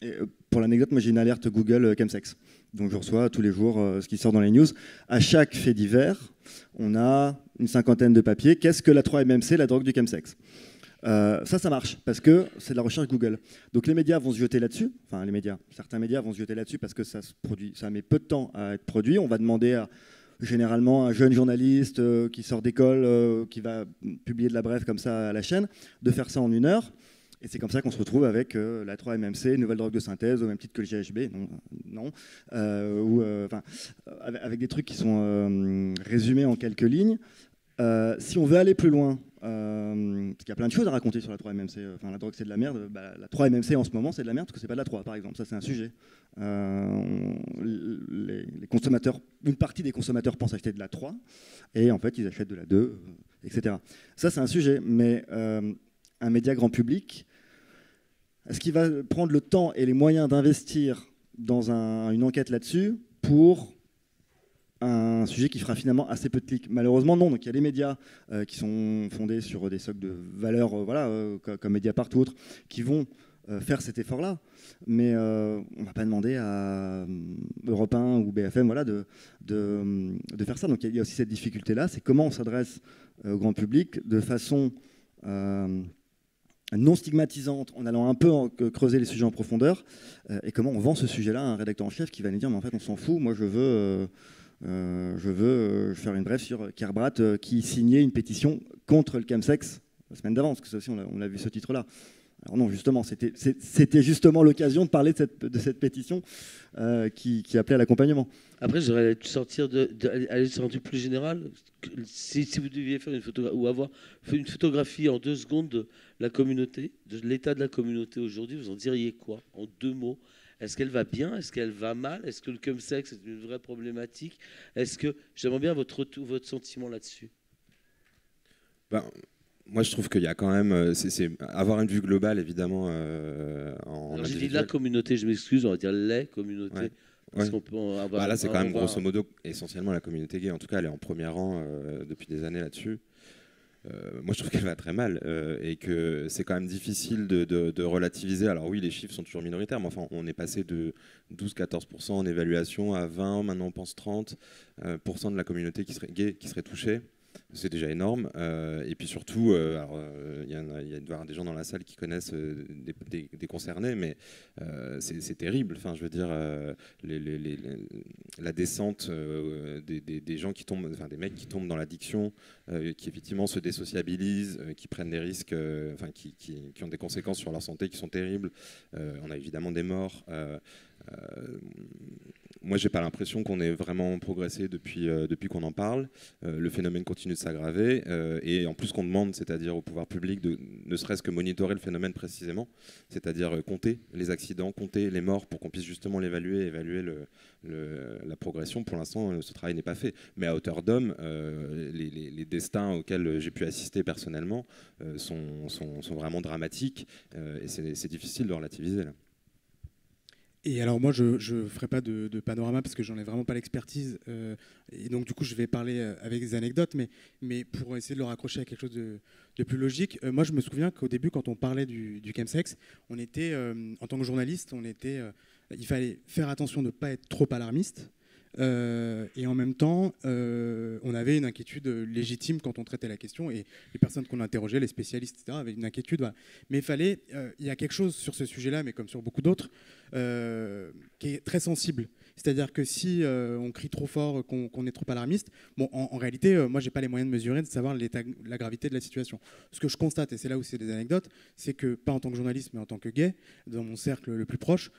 Et pour l'anecdote, moi j'ai une alerte Google chemsex. Donc je reçois tous les jours ce qui sort dans les news. À chaque fait divers, on a une cinquantaine de papiers. Qu'est-ce que la 3MMC, la drogue du chemsex ? Ça marche, parce que c'est de la recherche Google. Donc les médias vont se jeter là-dessus, certains médias vont se jeter là-dessus parce que ça met peu de temps à être produit. On va demander généralement à un jeune journaliste qui sort d'école, qui va publier de la brève comme ça à la chaîne, de faire ça en 1 heure. Et c'est comme ça qu'on se retrouve avec la 3MMC, nouvelle drogue de synthèse, au même titre que le GHB, avec des trucs qui sont résumés en quelques lignes. Si on veut aller plus loin, parce qu'il y a plein de choses à raconter sur la 3MMC. Enfin, la drogue, c'est de la merde. Bah, la 3MMC, en ce moment, c'est de la merde parce que c'est pas de la 3, par exemple. Ça, c'est un sujet. Les consommateurs, une partie des consommateurs pensent acheter de la 3, et en fait, ils achètent de la 2, etc. Ça, c'est un sujet. Mais un média grand public, est-ce qu'il va prendre le temps et les moyens d'investir dans une enquête là-dessus pour un sujet qui fera finalement assez peu de clics? Malheureusement, non. Donc il y a des médias qui sont fondés sur des socles de valeurs, comme Mediapart ou autres, qui vont faire cet effort-là. Mais on ne va pas demander à Europe 1 ou BFM de faire ça. Donc il y a aussi cette difficulté-là. C'est comment on s'adresse au grand public de façon non stigmatisante, en allant un peu creuser les sujets en profondeur, et comment on vend ce sujet-là à un rédacteur en chef qui va nous dire mais en fait on s'en fout, moi je veux faire une brève sur Kerbrat qui signait une pétition contre le chemsex la semaine d'avant, parce que ça aussi on a vu ce titre-là. Alors non, justement, c'était justement l'occasion de parler de cette pétition qui appelait à l'accompagnement. Après, j'aurais dû sortir aller sur un truc plus général. Si vous deviez faire une photographie ou avoir fait une photographie en 2 secondes de la communauté, de l'état de la communauté aujourd'hui, vous en diriez quoi en 2 mots? Est-ce qu'elle va bien? Est-ce qu'elle va mal? Est-ce que le chemsex est une vraie problématique? J'aimerais bien votre sentiment là-dessus. Moi, je trouve qu'il y a quand même, c'est avoir une vue globale, évidemment. Alors, j'ai dit la communauté, je m'excuse, on va dire les communautés. Ouais. Parce qu'on peut avoir, là, c'est quand même grosso modo essentiellement la communauté gay. En tout cas, elle est en premier rang depuis des années là-dessus. Moi, je trouve qu'elle va très mal et que c'est quand même difficile de relativiser. Alors oui, les chiffres sont toujours minoritaires, mais enfin, on est passé de 12-14% en évaluation à 20%, maintenant on pense 30% de la communauté qui serait gay qui serait touchée. C'est déjà énorme. Et puis surtout, il y doit y avoir des gens dans la salle qui connaissent des concernés, mais c'est terrible. Enfin, je veux dire, la descente des gens qui tombent, enfin des mecs qui tombent dans l'addiction, qui effectivement se désociabilisent, qui prennent des risques, qui ont des conséquences sur leur santé qui sont terribles. On a évidemment des morts. Moi, j'ai pas l'impression qu'on ait vraiment progressé depuis qu'on en parle. Le phénomène continue de s'aggraver et en plus qu'on demande, c'est-à-dire au pouvoir public, de ne serait-ce que monitorer le phénomène précisément, c'est-à-dire compter les accidents, compter les morts pour qu'on puisse justement l'évaluer, évaluer la progression. Pour l'instant, ce travail n'est pas fait. Mais à hauteur d'homme, les destins auxquels j'ai pu assister personnellement sont vraiment dramatiques et c'est difficile de relativiser là. Et alors moi, je ne ferai pas de panorama parce que j'en ai vraiment pas l'expertise. Et donc du coup, je vais parler avec des anecdotes, mais pour essayer de le raccrocher à quelque chose de plus logique. Moi, je me souviens qu'au début, quand on parlait du chemsex, on était, en tant que journaliste, il fallait faire attention de ne pas être trop alarmiste. Et en même temps, on avait une inquiétude légitime quand on traitait la question, et les personnes qu'on interrogeait, les spécialistes, etc., avaient une inquiétude. Voilà. Mais il y a quelque chose sur ce sujet-là, mais comme sur beaucoup d'autres, qui est très sensible. C'est-à-dire que si on crie trop fort, qu'on est trop alarmiste, bon, en réalité, moi, j'ai pas les moyens de mesurer, de savoir la gravité de la situation. Ce que je constate, et c'est là où c'est des anecdotes, c'est que, pas en tant que journaliste, mais en tant que gay, dans mon cercle le plus proche,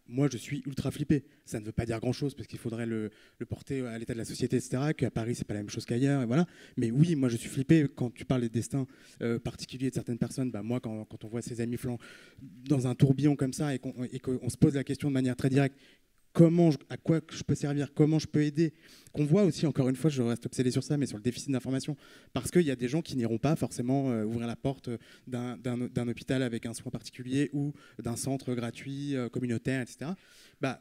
moi, je suis ultra flippé. Ça ne veut pas dire grand-chose, parce qu'il faudrait le porter à l'état de la société, etc., qu'à Paris, c'est pas la même chose qu'ailleurs, et voilà. Mais oui, moi, je suis flippé quand tu parles des destins particuliers de certaines personnes. Moi, quand on voit ses amis flancs dans un tourbillon comme ça, et qu'on se pose la question de manière très directe, à quoi je peux servir, comment je peux aider, qu'on voit aussi, encore une fois, je reste obsédé sur ça, mais sur le déficit d'information, parce qu'il y a des gens qui n'iront pas forcément ouvrir la porte d'un hôpital avec un soin particulier ou d'un centre gratuit, communautaire, etc.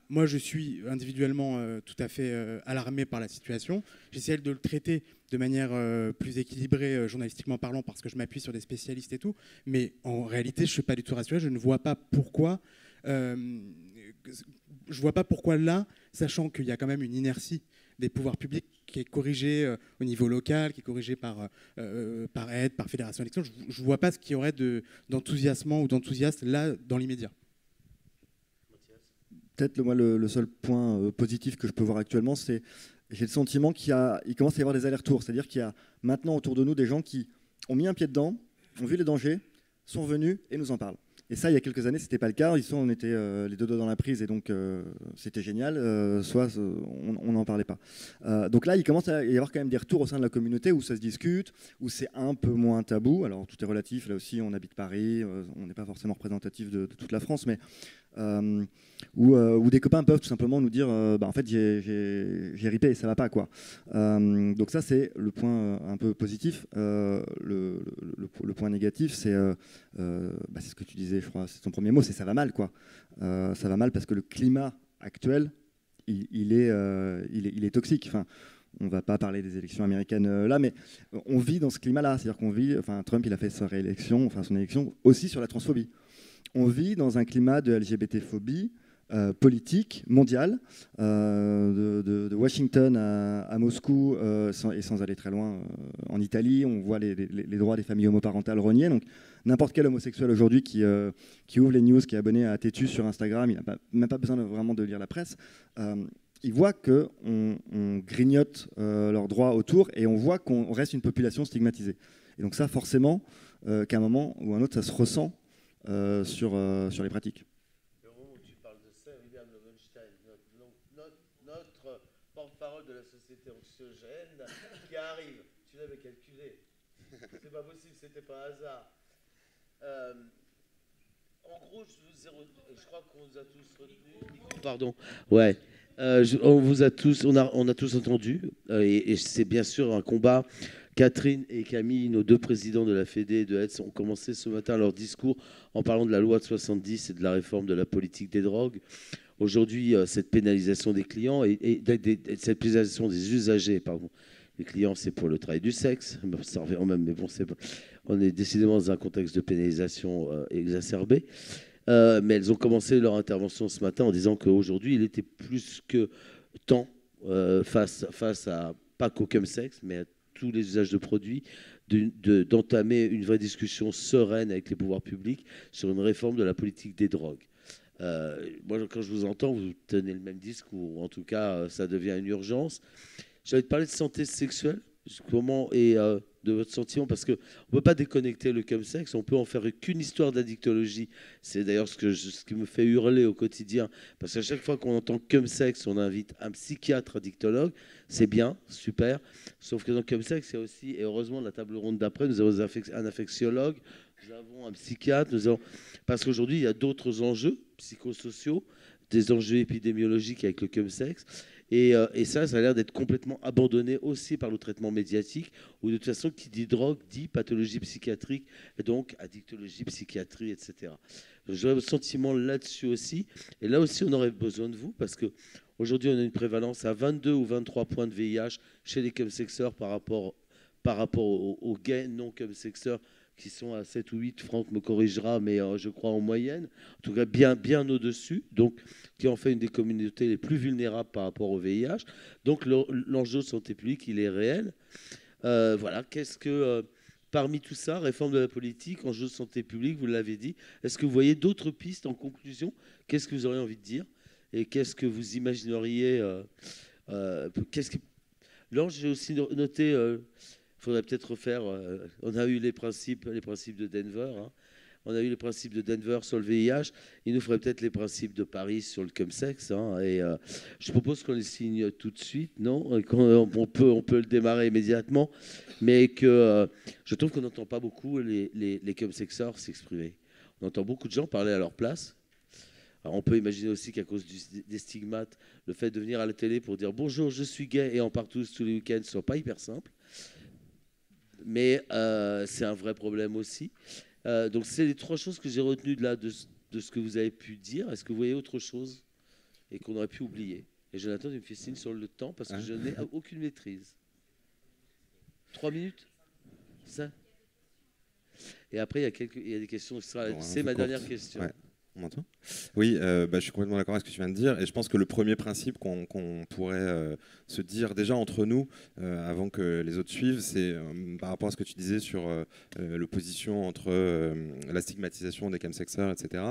Moi, je suis individuellement tout à fait alarmé par la situation. J'essaie de le traiter de manière plus équilibrée, journalistiquement parlant, parce que je m'appuie sur des spécialistes et tout, mais en réalité, je ne suis pas du tout rassuré, je ne vois pas pourquoi... je ne vois pas pourquoi là, sachant qu'il y a quand même une inertie des pouvoirs publics qui est corrigée au niveau local, qui est corrigée par aide, par fédération d'élection, je ne vois pas ce qu'il y aurait d'enthousiasmant ou d'enthousiaste là dans l'immédiat. Peut-être le seul point positif que je peux voir actuellement, c'est j'ai le sentiment qu'il commence à y avoir des allers-retours. C'est-à-dire qu'il y a maintenant autour de nous des gens qui ont mis un pied dedans, ont vu les dangers, sont venus et nous en parlent. Et ça, il y a quelques années, c'était pas le cas. Soit on était les deux doigts dans la prise et donc c'était génial, soit on n'en parlait pas. Donc là, il commence à y avoir quand même des retours au sein de la communauté où ça se discute, où c'est un peu moins tabou. Alors tout est relatif. Là aussi, on habite Paris, on n'est pas forcément représentatif de toute la France, mais où des copains peuvent tout simplement nous dire en fait j'ai ripé et ça va pas quoi. Donc ça c'est le point un peu positif. Le point négatif c'est ce que tu disais, je crois, c'est ton premier mot, c'est ça va mal quoi. Ça va mal parce que le climat actuel il est toxique. Enfin, on ne va pas parler des élections américaines là, mais on vit dans ce climat-là. C'est-à-dire qu'on vit, Trump il a fait son élection aussi sur la transphobie. On vit dans un climat de LGBT-phobie politique, mondiale, de Washington à Moscou, et sans aller très loin, en Italie, on voit les droits des familles homoparentales rognés. Donc n'importe quel homosexuel aujourd'hui qui ouvre les news, qui est abonné à Tétus sur Instagram, il n'a même pas besoin vraiment de lire la presse. Ils voient qu'on grignote leurs droits autour et on voit qu'on reste une population stigmatisée. Et donc ça, forcément, qu'à un moment ou un autre, ça se ressent sur les pratiques. Le moment où tu parles de ça, William Lowenstein, notre porte-parole de la société anxiogène, qui arrive, tu l'avais calculé. C'est pas possible, c'était pas un hasard. En gros, je crois qu'on nous a tous retenus. Pardon. Ouais. On a tous entendu, et c'est bien sûr un combat. Catherine et Camille, nos deux présidents de la Fédé et de Hetz, ont commencé ce matin leur discours en parlant de la loi de 70 et de la réforme de la politique des drogues. Aujourd'hui, cette pénalisation des clients et cette pénalisation des usagers, pardon. Les clients, c'est pour le travail du sexe, ça revient même, mais bon, on est décidément dans un contexte de pénalisation exacerbé. Mais elles ont commencé leur intervention ce matin en disant qu'aujourd'hui, il était plus que temps face à, pas qu'au cum-sex, mais à tous les usages de produits, d'entamer une vraie discussion sereine avec les pouvoirs publics sur une réforme de la politique des drogues. Moi, quand je vous entends, vous tenez le même discours, ou en tout cas, ça devient une urgence. J'allais te parler de santé sexuelle, comment et de votre sentiment, parce qu'on ne peut pas déconnecter le cum-sex, on peut en faire qu'une histoire d'addictologie. C'est d'ailleurs ce qui me fait hurler au quotidien, parce qu'à chaque fois qu'on entend cum-sex, on invite un psychiatre addictologue, c'est bien, super, sauf que dans cum-sex, il y a aussi, et heureusement, la table ronde d'après, nous avons un infectiologue, nous avons un psychiatre, parce qu'aujourd'hui, il y a d'autres enjeux psychosociaux, des enjeux épidémiologiques avec le cum-sex. Et ça a l'air d'être complètement abandonné aussi par le traitement médiatique, où de toute façon, qui dit drogue, dit pathologie psychiatrique, et donc addictologie, psychiatrie, etc. J'aurais le sentiment là-dessus aussi. Et là aussi, on aurait besoin de vous, parce qu'aujourd'hui, on a une prévalence à 22 ou 23 points de VIH chez les cum-sexeurs par rapport aux gays non-cum-sexeurs, qui sont à 7 ou 8, Franck me corrigera, mais je crois en moyenne, en tout cas bien au-dessus, donc qui en fait une des communautés les plus vulnérables par rapport au VIH. Donc l'enjeu de santé publique, il est réel. Voilà, qu'est-ce que, parmi tout ça, réforme de la politique, enjeu de santé publique, vous l'avez dit, est-ce que vous voyez d'autres pistes en conclusion? Qu'est-ce que vous auriez envie de dire? Et qu'est-ce que vous imagineriez Là, j'ai aussi noté... il faudrait peut-être refaire. On a eu les principes de Denver. Hein. On a eu les principes de Denver sur le VIH. Il nous faudrait peut-être les principes de Paris sur le cum-sex. Hein. Et je propose qu'on les signe tout de suite, non? On peut le démarrer immédiatement, mais que je trouve qu'on n'entend pas beaucoup les cum-sexeurs s'exprimer. On entend beaucoup de gens parler à leur place. Alors on peut imaginer aussi qu'à cause des stigmates, le fait de venir à la télé pour dire bonjour, je suis gay et on part tous les week-ends, ce n'est pas hyper simple. Mais c'est un vrai problème aussi. Donc c'est les trois choses que j'ai retenues de ce que vous avez pu dire. Est-ce que vous voyez autre chose et qu'on aurait pu oublier? Et Jonathan, tu me fais signe sur le temps parce que je n'ai aucune maîtrise. 3 minutes? Ça? Et après, il y a des questions. C'est ma dernière question. Ouais. On m'entend? Oui, je suis complètement d'accord avec ce que tu viens de dire. Et je pense que le premier principe qu'on pourrait se dire déjà entre nous, avant que les autres suivent, c'est par rapport à ce que tu disais sur l'opposition entre la stigmatisation des chemsexeurs, etc.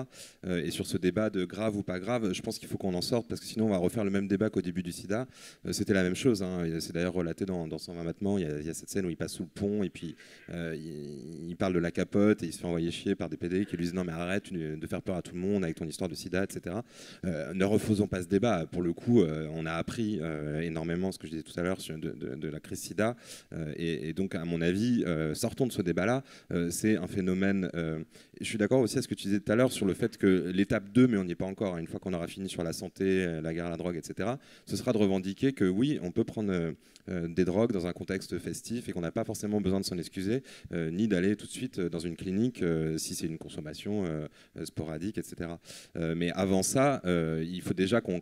Et sur ce débat de grave ou pas grave, je pense qu'il faut qu'on en sorte, parce que sinon on va refaire le même débat qu'au début du sida. C'était la même chose. Hein. C'est d'ailleurs relaté dans 120 Maintenant. Il y a cette scène où il passe sous le pont et puis il parle de la capote et il se fait envoyer chier par des PD qui lui disent non mais arrête de faire peur à tout le monde avec ton histoire de sida, etc. Ne refaisons pas ce débat. Pour le coup, on a appris énormément ce que je disais tout à l'heure de la crise sida. Et donc, à mon avis, sortons de ce débat-là. C'est un phénomène... je suis d'accord aussi à ce que tu disais tout à l'heure sur le fait que l'étape 2, mais on n'y est pas encore, une fois qu'on aura fini sur la santé, la guerre à la drogue, etc., ce sera de revendiquer que oui, on peut prendre des drogues dans un contexte festif et qu'on n'a pas forcément besoin de s'en excuser, ni d'aller tout de suite dans une clinique si c'est une consommation sporadique, etc. Mais avant ça, il faut déjà qu'on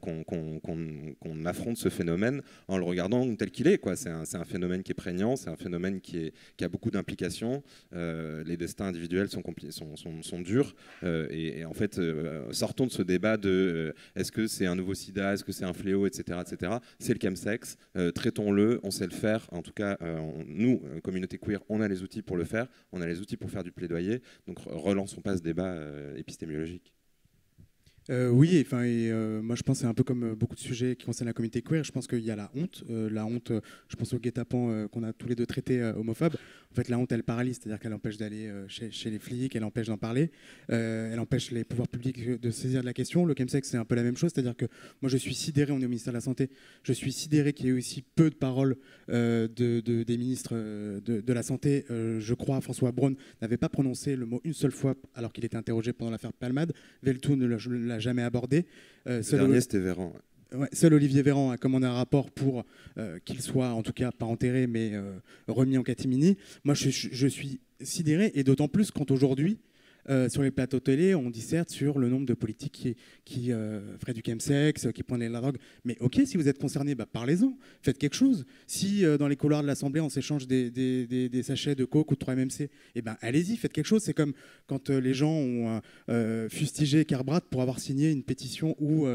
affronte ce phénomène en le regardant tel qu'il est, quoi. C'est un phénomène qui est prégnant, c'est un phénomène qui a beaucoup d'implications. Les destins individuels sont durs. Et en fait, sortons de ce débat de est-ce que c'est un nouveau sida, est-ce que c'est un fléau, etc. etc. C'est le chemsex. Traitons-le, on sait le faire. En tout cas, nous, communauté queer, on a les outils pour le faire. On a les outils pour faire du plaidoyer. Donc, relançons pas ce débat épistémologique. Oui, moi je pense que c'est un peu comme beaucoup de sujets qui concernent la communauté queer. Je pense qu'il y a la honte. Je pense au guet-apens qu'on a tous les deux traité homophobe. En fait, la honte, elle paralyse, c'est-à-dire qu'elle empêche d'aller chez les flics, elle empêche d'en parler, elle empêche les pouvoirs publics de se saisir de la question. Le chemsex, c'est un peu la même chose, c'est-à-dire que moi je suis sidéré, on est au ministère de la Santé, je suis sidéré qu'il y ait aussi peu de paroles des ministres de la Santé. Je crois François Braun n'avait pas prononcé le mot une seule fois alors qu'il était interrogé pendant l'affaire Palmade. Veltou ne l'a jamais abordé. Le dernier, c'était Véran. Ouais, seul Olivier Véran a commandé un rapport pour qu'il soit, en tout cas, pas enterré, mais remis en catimini. Moi, je suis sidéré, et d'autant plus quand aujourd'hui, sur les plateaux télé, on disserte sur le nombre de politiques qui feraient du chemsex, qui prenaient la drogue. Mais ok, si vous êtes concerné, parlez-en, faites quelque chose. Si dans les couloirs de l'Assemblée, on s'échange des sachets de coke ou de 3-MMC, allez-y, faites quelque chose. C'est comme quand les gens ont fustigé Kerbrat pour avoir signé une pétition ou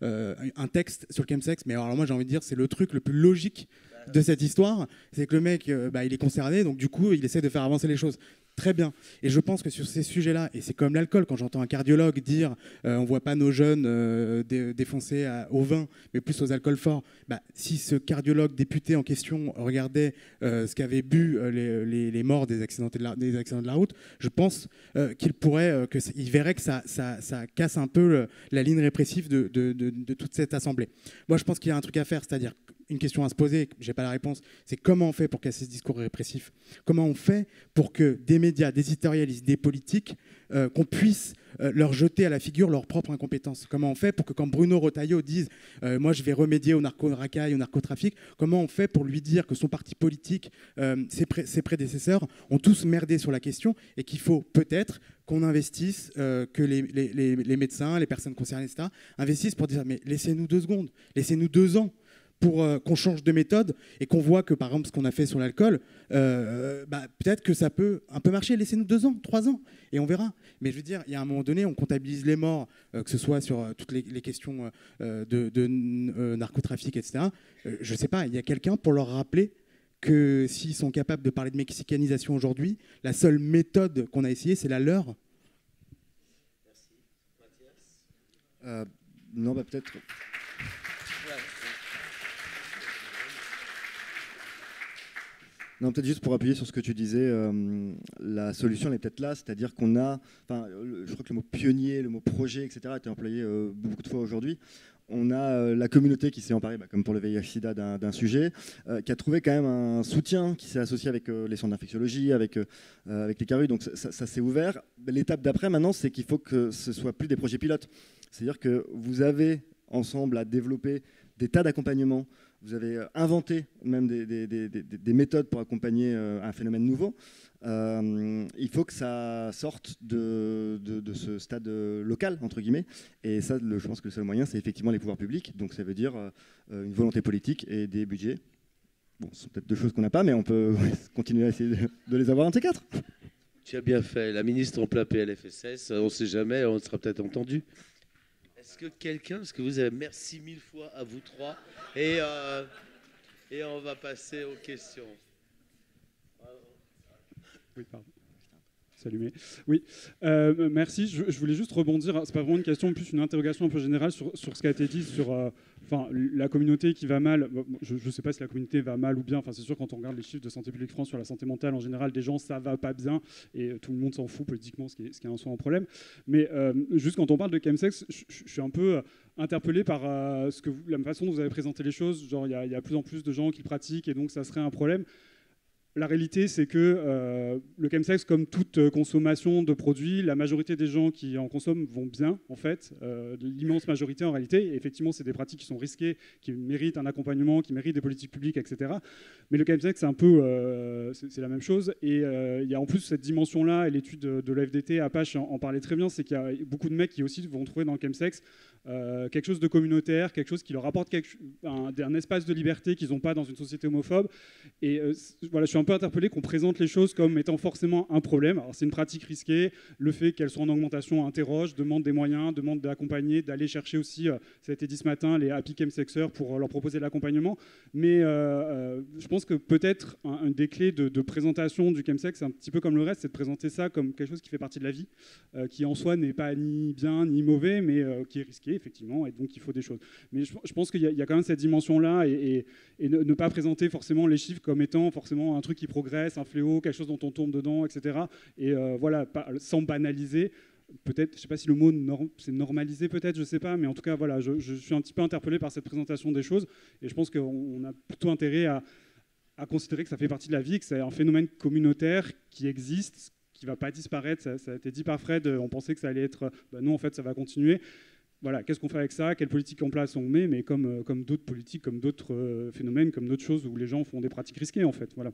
un texte sur le chemsex. Mais alors moi, j'ai envie de dire, c'est le truc le plus logique de cette histoire, c'est que le mec, il est concerné, donc du coup, il essaie de faire avancer les choses. Très bien. Et je pense que sur ces sujets-là, et c'est comme l'alcool, quand j'entends un cardiologue dire on ne voit pas nos jeunes défoncés au vin, mais plus aux alcools forts, si ce cardiologue député en question regardait ce qu'avaient bu les morts des accidents de la route, je pense qu'il verrait que ça casse un peu la ligne répressive de toute cette assemblée. Moi, je pense qu'il y a un truc à faire, c'est-à-dire une question à se poser, je n'ai pas la réponse, c'est comment on fait pour casser ce discours répressif ? Comment on fait pour que des médias, des éditorialistes, des politiques, qu'on puisse leur jeter à la figure leur propre incompétence ? Comment on fait pour que quand Bruno Retailleau dise moi je vais remédier au narco-racaille, au narcotrafic, comment on fait pour lui dire que son parti politique, ses prédécesseurs ont tous merdé sur la question et qu'il faut peut-être qu'on investisse, que les médecins, les personnes concernées, etc., investissent pour dire mais laissez-nous 2 secondes, laissez-nous 2 ans pour qu'on change de méthode et qu'on voit que, par exemple, ce qu'on a fait sur l'alcool, peut-être que ça peut un peu marcher. Laissez-nous 2 ans, 3 ans, et on verra. Mais je veux dire, il y a un moment donné, on comptabilise les morts, que ce soit sur toutes les questions de narcotrafic, etc. Je ne sais pas, il y a quelqu'un pour leur rappeler que s'ils sont capables de parler de mexicanisation aujourd'hui, la seule méthode qu'on a essayée, c'est la leur. Merci. Mathias Non, peut-être... Non, peut-être juste pour appuyer sur ce que tu disais, la solution elle est peut-être là, c'est-à-dire qu'on a, je crois que le mot pionnier, le mot projet, etc. a été employé beaucoup de fois aujourd'hui. On a la communauté qui s'est emparée, comme pour le VIH/SIDA, d'un sujet, qui a trouvé quand même un soutien, qui s'est associé avec les centres d'infectiologie, avec les CARU, donc ça s'est ouvert. L'étape d'après maintenant, c'est qu'il faut que ce ne soit plus des projets pilotes. C'est-à-dire que vous avez ensemble à développer des tas d'accompagnements. Vous avez inventé même des méthodes pour accompagner un phénomène nouveau. Il faut que ça sorte de ce stade local, entre guillemets. Et ça, je pense que le seul moyen, c'est effectivement les pouvoirs publics. Donc ça veut dire une volonté politique et des budgets. Bon, ce sont peut-être 2 choses qu'on n'a pas, mais on peut continuer à essayer de les avoir un de ces 4. Tu as bien fait. La ministre en plein PLFSS, on ne sait jamais, on sera peut-être entendu. Est-ce que quelqu'un, parce que vous avez merci 1000 fois à vous trois, et on va passer aux questions. Oui, pardon. C'est allumé. Oui, merci. Je voulais juste rebondir. C'est pas vraiment une question, plus une interrogation un peu générale sur ce qui a été dit sur la communauté qui va mal. Je ne sais pas si la communauté va mal ou bien. Enfin, c'est sûr, quand on regarde les chiffres de Santé publique France sur la santé mentale, en général, des gens, ça va pas bien et tout le monde s'en fout politiquement, ce qui est en soi un problème. Mais juste quand on parle de chemsex, je suis un peu interpellé par la façon dont vous avez présenté les choses. Genre, il y a de plus en plus de gens qui pratiquent et donc ça serait un problème. La réalité, c'est que le chemsex, comme toute consommation de produits, la majorité des gens qui en consomment vont bien, en fait. L'immense majorité, en réalité. Et effectivement, c'est des pratiques qui sont risquées, qui méritent un accompagnement, qui méritent des politiques publiques, etc. Mais le chemsex, c'est un peu... c'est la même chose. Et il y a en plus cette dimension-là, et l'étude de l'FDT, Apache en parlait très bien, c'est qu'il y a beaucoup de mecs qui aussi vont trouver dans le chemsex quelque chose de communautaire, quelque chose qui leur apporte un espace de liberté qu'ils n'ont pas dans une société homophobe. Et voilà, je suis un peu interpellé qu'on présente les choses comme étant forcément un problème. Alors c'est une pratique risquée, le fait qu'elles soient en augmentation interroge, demande des moyens, demande d'accompagner, d'aller chercher aussi, ça a été dit ce matin, les happy chemsexeurs pour leur proposer de l'accompagnement. Mais je pense que peut-être un des clés de présentation du chemsex, c'est un petit peu comme le reste, c'est de présenter ça comme quelque chose qui fait partie de la vie, qui en soi n'est pas ni bien ni mauvais, mais qui est risqué, effectivement, et donc il faut des choses. Mais je pense qu'il y a quand même cette dimension-là, et ne pas présenter forcément les chiffres comme étant forcément un truc qui progresse, un fléau, quelque chose dont on tourne dedans, etc. Et voilà, sans banaliser. Peut-être, je ne sais pas si le mot c'est normaliser, peut-être, je ne sais pas, mais en tout cas, voilà, je suis un petit peu interpellé par cette présentation des choses, et je pense qu'on a plutôt intérêt à considérer que ça fait partie de la vie, que c'est un phénomène communautaire qui existe, qui ne va pas disparaître. Ça a été dit par Fred, on pensait que ça allait être... non, en fait, ça va continuer. Voilà, qu'est-ce qu'on fait avec ça? Quelle politique en place on met? Mais comme d'autres politiques, comme d'autres phénomènes, comme d'autres choses où les gens font des pratiques risquées, en fait. Voilà.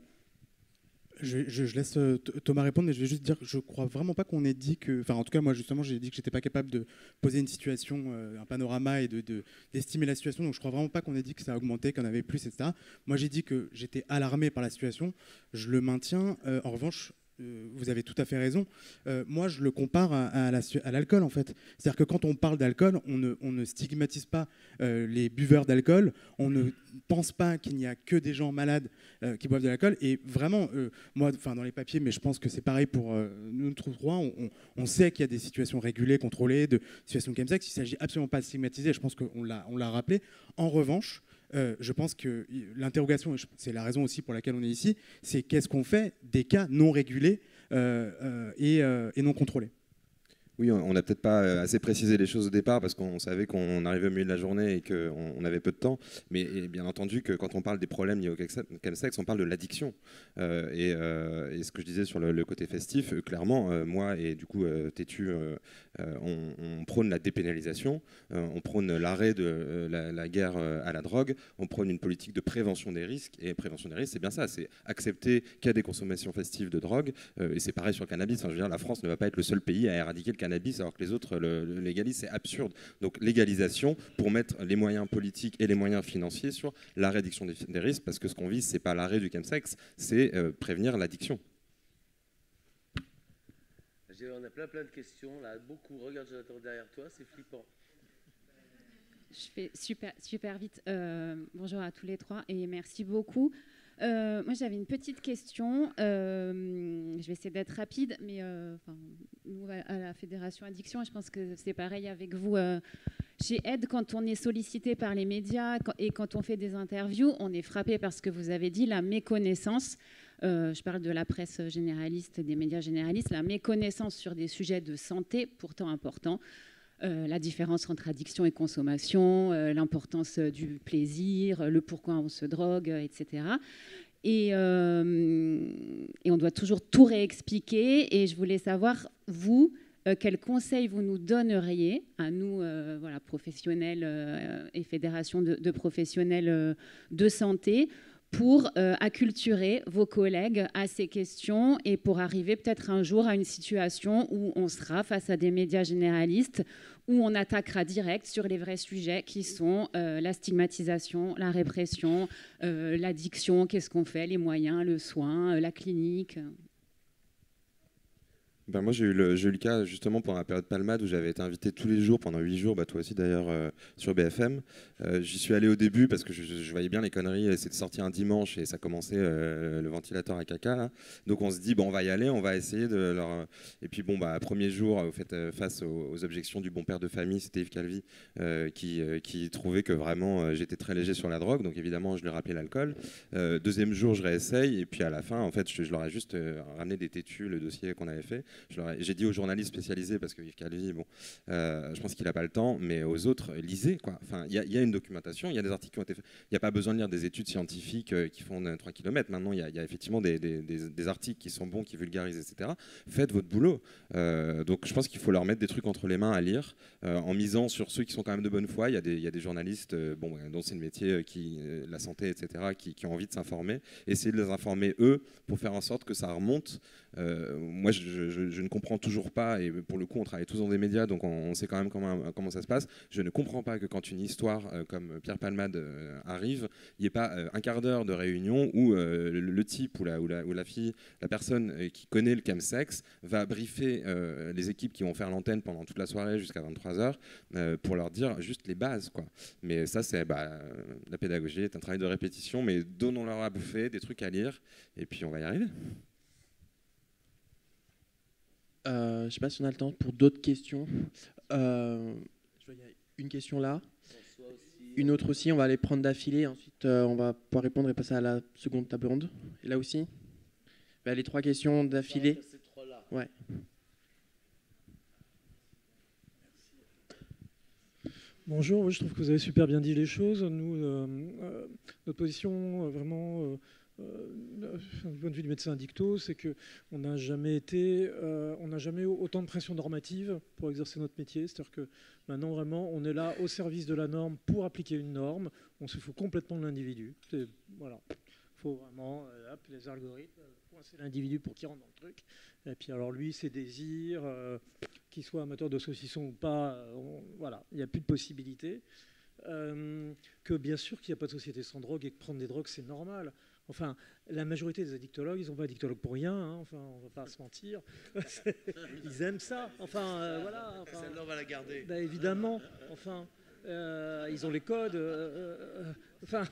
Je laisse Thomas répondre, mais je vais juste dire que je crois vraiment pas qu'on ait dit que... Enfin, en tout cas, moi, justement, j'ai dit que j'étais pas capable de poser une situation, un panorama et d'estimer la situation. Donc, je crois vraiment pas qu'on ait dit que ça a augmenté, qu'on avait plus, etc. Moi, j'ai dit que j'étais alarmé par la situation. Je le maintiens. En revanche... vous avez tout à fait raison. Moi, je le compare à l'alcool, en fait. C'est-à-dire que quand on parle d'alcool, on ne stigmatise pas les buveurs d'alcool. On ne pense pas qu'il n'y a que des gens malades qui boivent de l'alcool. Et vraiment, moi, dans les papiers, mais je pense que c'est pareil pour nous trois, on sait qu'il y a des situations régulées, contrôlées, de situations de chemsex. Il ne s'agit absolument pas de stigmatiser. Je pense qu'on l'a rappelé. En revanche, je pense que l'interrogation, c'est la raison aussi pour laquelle on est ici, c'est qu'est-ce qu'on fait des cas non régulés et non contrôlés. Oui, on n'a peut-être pas assez précisé les choses au départ parce qu'on savait qu'on arrivait au milieu de la journée et qu'on avait peu de temps. Mais bien entendu que quand on parle des problèmes liés au chemsex, on parle de l'addiction. Et ce que je disais sur le côté festif, clairement, moi et du coup Tétu, on prône la dépénalisation, on prône l'arrêt de la guerre à la drogue, on prône une politique de prévention des risques. Et prévention des risques, c'est bien ça, c'est accepter qu'il y a des consommations festives de drogue. Et c'est pareil sur le cannabis. Enfin, je veux dire, la France ne va pas être le seul pays à éradiquer le cannabis alors que les autres le légalisent, c'est absurde. Donc légalisation pour mettre les moyens politiques et les moyens financiers sur la réduction des risques, parce que ce qu'on vise, c'est pas l'arrêt du chemsex, c'est prévenir l'addiction. On a plein de questions là, beaucoup. Regarde Jonathan derrière toi, c'est flippant. Je fais super vite. Bonjour à tous les trois et merci beaucoup. Moi, j'avais une petite question. Je vais essayer d'être rapide, mais nous, à la Fédération Addiction, je pense que c'est pareil avec vous. Chez Aide, quand on est sollicité par les médias et quand on fait des interviews, on est frappé par ce que vous avez dit, la méconnaissance. Je parle de la presse généraliste, des médias généralistes, la méconnaissance sur des sujets de santé pourtant importants. La différence entre addiction et consommation, l'importance du plaisir, le pourquoi on se drogue, etc. Et on doit toujours tout réexpliquer. Et je voulais savoir, vous, quels conseils vous nous donneriez, à nous, voilà, professionnels et fédérations de professionnels de santé, pour acculturer vos collègues à ces questions et pour arriver peut-être un jour à une situation où on sera face à des médias généralistes, où on attaquera direct sur les vrais sujets qui sont la stigmatisation, la répression, l'addiction, qu'est-ce qu'on fait, les moyens, le soin, la clinique. Ben moi, j'ai eu le cas justement pendant la période Palmade où j'avais été invité tous les jours pendant 8 jours, bah, toi aussi d'ailleurs, sur BFM. J'y suis allé au début parce que je voyais bien les conneries. C'était sorti un dimanche et ça commençait le ventilateur à caca. Là. Donc on se dit, bon, on va y aller, on va essayer de leur. Et puis bon, bah, premier jour, au fait, face aux objections du bon père de famille, c'était Yves Calvi qui trouvait que vraiment j'étais très léger sur la drogue. Donc évidemment, je lui ai rappelé l'alcool. Deuxième jour, je réessaye. Et puis à la fin, en fait, je leur ai juste ramené des têtus, le dossier qu'on avait fait. J'ai dit aux journalistes spécialisés, parce que Yves Calvi, bon, je pense qu'il n'a pas le temps, mais aux autres, lisez. Enfin, il y a une documentation, il y a des articles qui ont été faits. Il n'y a pas besoin de lire des études scientifiques qui font 3 km. Maintenant, il y a effectivement des articles qui sont bons, qui vulgarisent, etc. Faites votre boulot. Donc, je pense qu'il faut leur mettre des trucs entre les mains à lire, en misant sur ceux qui sont quand même de bonne foi. Il y a des journalistes bon, dont c'est le métier, la santé, etc., qui ont envie de s'informer. Essayez de les informer, eux, pour faire en sorte que ça remonte. Moi, je ne comprends toujours pas, et pour le coup, on travaille tous dans des médias, donc on sait quand même comment ça se passe. Je ne comprends pas que quand une histoire comme Pierre Palmade arrive, il n'y ait pas un quart d'heure de réunion où le type ou la fille, la personne qui connaît le chemsex va briefer les équipes qui vont faire l'antenne pendant toute la soirée jusqu'à 23h pour leur dire juste les bases, quoi. Mais ça, c'est la pédagogie est un travail de répétition, mais donnons-leur à bouffer, des trucs à lire, et puis on va y arriver. Je ne sais pas si on a le temps pour d'autres questions. Je vois, il y a une question là. Une autre aussi, on va les prendre d'affilée. Ensuite, on va pouvoir répondre et passer à la seconde table ronde. Et là aussi les 3 questions d'affilée. Ouais. Bonjour, oui, je trouve que vous avez super bien dit les choses. Nous, notre position, vraiment, du point de vue du médecin dicto, c'est qu'on n'a jamais eu autant de pression normative pour exercer notre métier. C'est-à-dire que maintenant, vraiment, on est là au service de la norme pour appliquer une norme. On se fout complètement de l'individu. Voilà. Il faut vraiment, les algorithmes, coincer l'individu pour qu'il rentre dans le truc. Et puis alors lui, ses désirs, qu'il soit amateur de saucisson ou pas, voilà, il n'y a plus de possibilité. Que bien sûr qu'il n'y a pas de société sans drogue et que prendre des drogues, c'est normal. Enfin, la majorité des addictologues, ils sont pas addictologues pour rien, hein, enfin, on va pas se mentir. Ils aiment ça. Enfin, voilà. Enfin, celle-là, on va la garder. Bah, évidemment. Enfin, ils ont les codes. Enfin,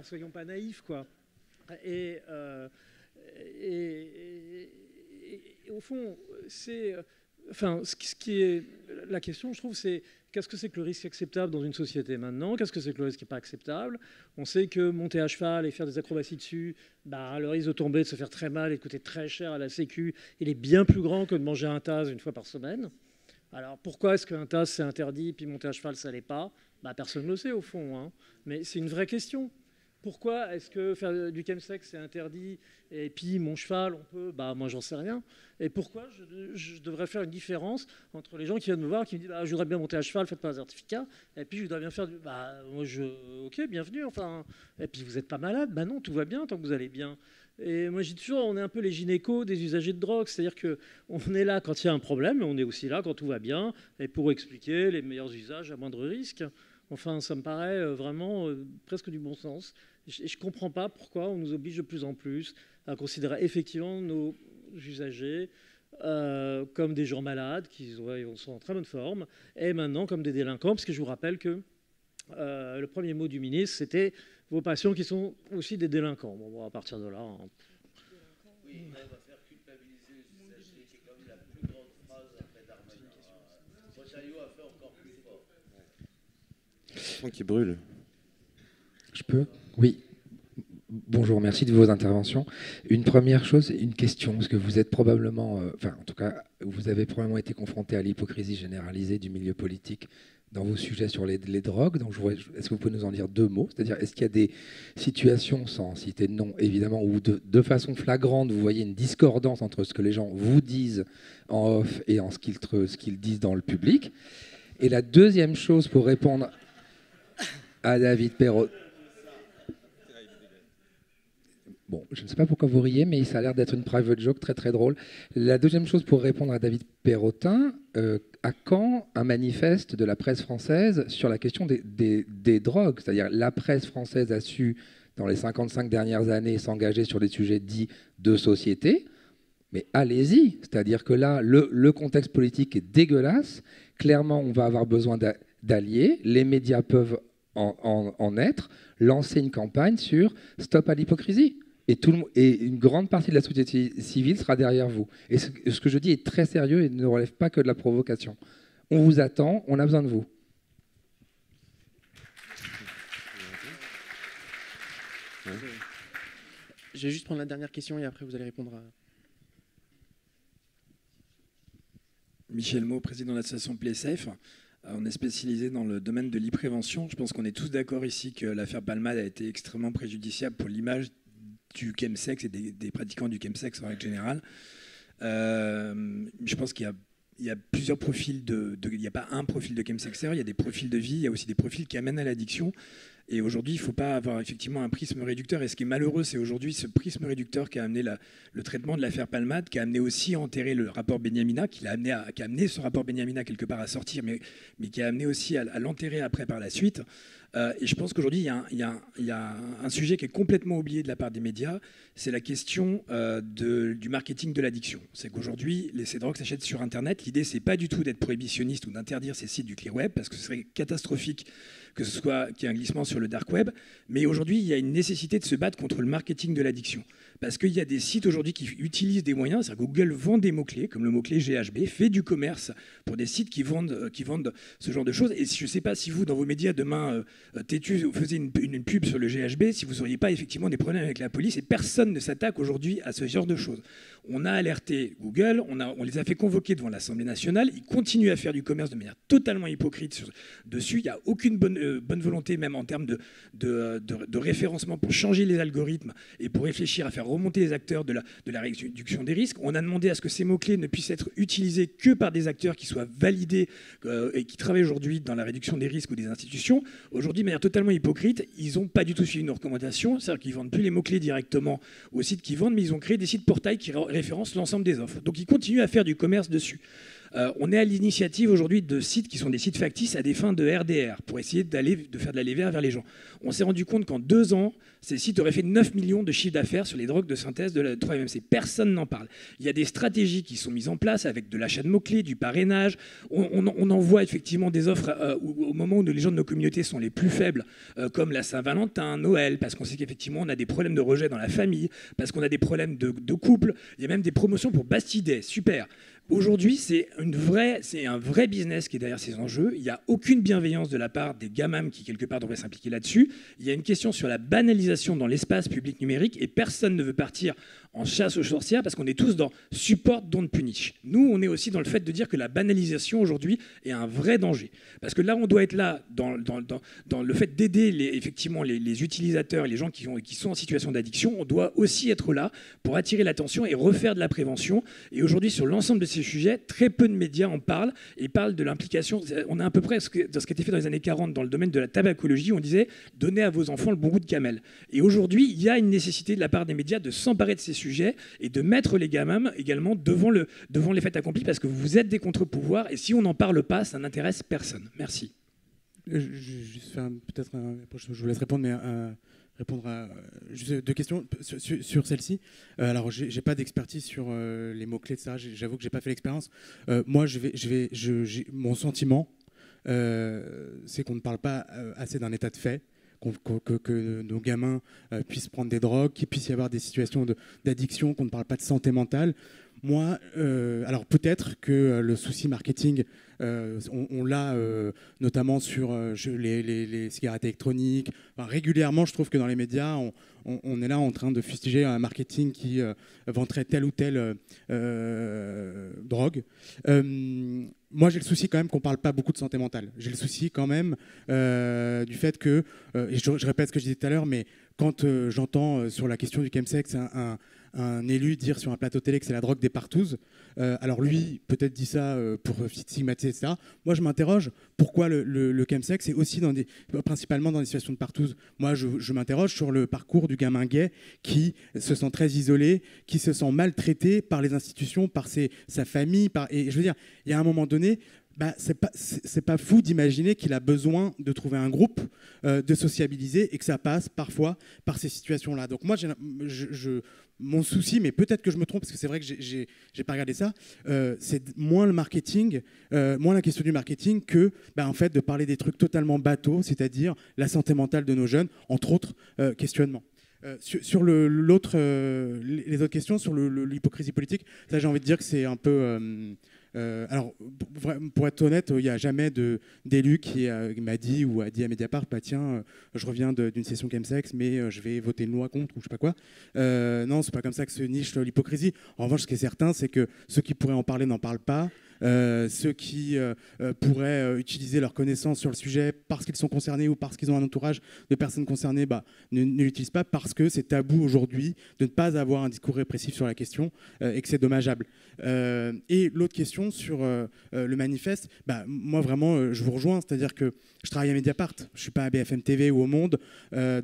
soyons pas naïfs, quoi. Et au fond, c'est... Enfin, ce qui est la question, je trouve, c'est qu'est-ce que c'est que le risque acceptable dans une société maintenant? Qu'est-ce que c'est que le risque qui n'est pas acceptable? On sait que monter à cheval et faire des acrobaties dessus, le risque de tomber, de se faire très mal et de coûter très cher à la Sécu, il est bien plus grand que de manger un TAS une fois par semaine. Alors pourquoi est-ce qu'un TAS c'est interdit puis monter à cheval ça l'est pas? Personne ne le sait au fond, hein. Mais c'est une vraie question. Pourquoi est-ce que faire du chemsex c'est interdit et puis mon cheval on peut? Moi j'en sais rien. Et pourquoi je devrais faire une différence entre les gens qui viennent me voir qui me disent je voudrais bien monter à cheval, faites pas un certificat, et puis je voudrais bien faire du... ok, bienvenue, enfin. Et puis vous n'êtes pas malade? Non, tout va bien tant que vous allez bien. Et moi je dis toujours, on est un peu les gynécos des usagers de drogue, c'est-à-dire qu'on est là quand il y a un problème, mais on est aussi là quand tout va bien, et pour expliquer les meilleurs usages à moindre risque. Enfin, ça me paraît vraiment presque du bon sens. Je ne comprends pas pourquoi on nous oblige de plus en plus à considérer effectivement nos usagers comme des gens malades, qui sont en très bonne forme, et maintenant comme des délinquants, parce que je vous rappelle que le premier mot du ministre, c'était vos patients qui sont aussi des délinquants. Bon, à partir de là... Hein. Oui, on va faire culpabiliser les usagers, qui est comme la plus grande phrase après Darmanin. Rosario a fait encore plus fort. Qui brûle. Je peux? Oui. Bonjour, merci de vos interventions. Une première chose, une question, parce que vous êtes probablement, en tout cas, vous avez probablement été confronté à l'hypocrisie généralisée du milieu politique dans vos sujets sur les drogues. Donc, est-ce que vous pouvez nous en dire 2 mots? C'est-à-dire, est-ce qu'il y a des situations, sans citer de nom évidemment, où de façon flagrante, vous voyez une discordance entre ce que les gens vous disent en off et en ce qu'ils disent dans le public? Et la deuxième chose, pour répondre à David Perrotin. Bon, je ne sais pas pourquoi vous riez, mais ça a l'air d'être une private joke très très drôle. La deuxième chose, pour répondre à David Perrotin, à quand un manifeste de la presse française sur la question des drogues? C'est-à-dire, la presse française a su, dans les 55 dernières années, s'engager sur des sujets dits de société. mais allez-y. C'est-à-dire que là, le contexte politique est dégueulasse. Clairement, on va avoir besoin d'alliés. Les médias peuvent en être. Lancer une campagne sur « Stop à l'hypocrisie ». Et une grande partie de la société civile sera derrière vous. Et ce que je dis est très sérieux et ne relève pas que de la provocation. On vous attend, on a besoin de vous. Je vais juste prendre la dernière question et après vous allez répondre à... Michel Maud, président de l'association PlaySafe. On est spécialisé dans le domaine de l'e-prévention. Je pense qu'on est tous d'accord ici que l'affaire Palmade a été extrêmement préjudiciable pour l'image du chemsex et des pratiquants du chemsex en règle générale. Je pense qu'il y a plusieurs profils il n'y a pas un profil de chemsexeur, il y a des profils de vie, il y a aussi des profils qui amènent à l'addiction. Et aujourd'hui, il ne faut pas avoir effectivement un prisme réducteur. Et ce qui est malheureux, c'est aujourd'hui ce prisme réducteur qui a amené le traitement de l'affaire Palmade, qui a amené aussi à enterrer le rapport Benyamina, qui a amené ce rapport Benyamina quelque part à sortir, mais qui a amené aussi à l'enterrer après par la suite. Et je pense qu'aujourd'hui, il y a un sujet qui est complètement oublié de la part des médias, c'est la question du marketing de l'addiction. C'est qu'aujourd'hui, ces drogues s'achètent sur Internet. L'idée, c'est pas du tout d'être prohibitionniste ou d'interdire ces sites du clear web, parce que ce serait catastrophique que ce soit qu'il y ait un glissement sur le dark web. Mais aujourd'hui, il y a une nécessité de se battre contre le marketing de l'addiction. Parce qu'il y a des sites aujourd'hui qui utilisent des moyens. C'est-à-dire que Google vend des mots-clés, comme le mot-clé GHB, fait du commerce pour des sites qui vendent ce genre de choses. Et je ne sais pas si vous, dans vos médias, demain, Tétu, vous faisiez une pub sur le GHB, si vous n'auriez pas effectivement des problèmes avec la police. Et personne ne s'attaque aujourd'hui à ce genre de choses. On a alerté Google, on les a fait convoquer devant l'Assemblée nationale. Ils continuent à faire du commerce de manière totalement hypocrite dessus. Il n'y a aucune bonne volonté, même en termes de référencement, pour changer les algorithmes et pour réfléchir à faire remonter les acteurs de la réduction des risques. On a demandé à ce que ces mots-clés ne puissent être utilisés que par des acteurs qui soient validés et qui travaillent aujourd'hui dans la réduction des risques ou des institutions. Aujourd'hui, de manière totalement hypocrite, ils n'ont pas du tout suivi nos recommandations. C'est-à-dire qu'ils ne vendent plus les mots-clés directement aux sites qui vendent, mais ils ont créé des sites portails qui référencent l'ensemble des offres. Donc ils continuent à faire du commerce dessus. On est à l'initiative aujourd'hui de sites qui sont des sites factices à des fins de RDR pour essayer de faire de la levée vers les gens. On s'est rendu compte qu'en 2 ans, ces sites auraient fait 9 millions de chiffres d'affaires sur les drogues de synthèse de la 3-MMC. Personne n'en parle. Il y a des stratégies qui sont mises en place avec de l'achat de mots-clés, du parrainage. On envoie effectivement des offres au moment où les gens de nos communautés sont les plus faibles, comme la Saint-Valentin, Noël, parce qu'on sait qu'effectivement on a des problèmes de rejet dans la famille, parce qu'on a des problèmes de couple. Il y a même des promotions pour Bastille Day. Super. Aujourd'hui, c'est un vrai business qui est derrière ces enjeux. Il n'y a aucune bienveillance de la part des gamins qui, quelque part, devraient s'impliquer là-dessus. Il y a une question sur la banalisation dans l'espace public numérique et personne ne veut partir en chasse aux sorcières parce qu'on est tous dans support, don't punish. Nous, on est aussi dans le fait de dire que la banalisation aujourd'hui est un vrai danger. Parce que là, on doit être là dans le fait d'aider effectivement les utilisateurs et les gens qui sont en situation d'addiction. On doit aussi être là pour attirer l'attention et refaire de la prévention. Et aujourd'hui, sur l'ensemble de ces sujets, très peu de médias en parlent et parlent de l'implication. On est à peu près dans ce qui a été fait dans les années 40 dans le domaine de la tabacologie. On disait « donnez à vos enfants le bon goût de camel ». Et aujourd'hui, il y a une nécessité de la part des médias de s'emparer de ces sujets et de mettre les gamins également devant les faits accomplis parce que vous êtes des contre-pouvoirs et si on n'en parle pas, ça n'intéresse personne. Merci. Juste faire je vous laisse répondre, mais répondre à juste 2 questions sur celle-ci. Alors, j'ai pas d'expertise sur les mots-clés de ça. J'avoue que j'ai pas fait l'expérience. Moi, mon sentiment, c'est qu'on ne parle pas assez d'un état de fait. Que nos gamins puissent prendre des drogues, qu'il puisse y avoir des situations d'addiction, qu'on ne parle pas de santé mentale. Moi, alors peut-être que le souci marketing, on l'a notamment sur les cigarettes électroniques. Enfin, régulièrement, je trouve que dans les médias, on est là en train de fustiger un marketing qui vanterait telle ou telle drogue. Moi, j'ai le souci quand même qu'on ne parle pas beaucoup de santé mentale. J'ai le souci quand même du fait que, et je répète ce que je disais tout à l'heure, mais quand j'entends sur la question du chemsex un élu dire sur un plateau télé que c'est la drogue des partouzes, alors lui, peut-être dit ça pour stigmatiser, etc. Moi, je m'interroge, pourquoi le chemsex est aussi principalement dans des situations de partouze. Moi, je m'interroge sur le parcours du gamin gay qui se sent très isolé, qui se sent maltraité par les institutions, par sa famille. Et je veux dire, il y a un moment donné, c'est pas fou d'imaginer qu'il a besoin de trouver un groupe, de sociabiliser et que ça passe parfois par ces situations-là. Donc moi, mon souci, mais peut-être que je me trompe, parce que c'est vrai que j'ai pas regardé ça, c'est moins le marketing, moins la question du marketing que en fait, de parler des trucs totalement bateaux, c'est-à-dire la santé mentale de nos jeunes, entre autres questionnements. Sur les autres questions, sur l'hypocrisie politique, ça j'ai envie de dire que c'est un peu... alors, pour être honnête, il n'y a jamais d'élu qui m'a dit ou a dit à Mediapart, tiens, je reviens d'une session chemsex, mais je vais voter une loi contre ou je sais pas quoi. Non, c'est pas comme ça que se niche l'hypocrisie. En revanche, ce qui est certain, c'est que ceux qui pourraient en parler n'en parlent pas. Ceux qui pourraient utiliser leurs connaissances sur le sujet parce qu'ils sont concernés ou parce qu'ils ont un entourage de personnes concernées ne l'utilisent pas parce que c'est tabou aujourd'hui de ne pas avoir un discours répressif sur la question et que c'est dommageable. Et l'autre question sur le manifeste, moi vraiment je vous rejoins, c'est-à-dire que je travaille à Mediapart, je ne suis pas à BFM TV ou au Monde,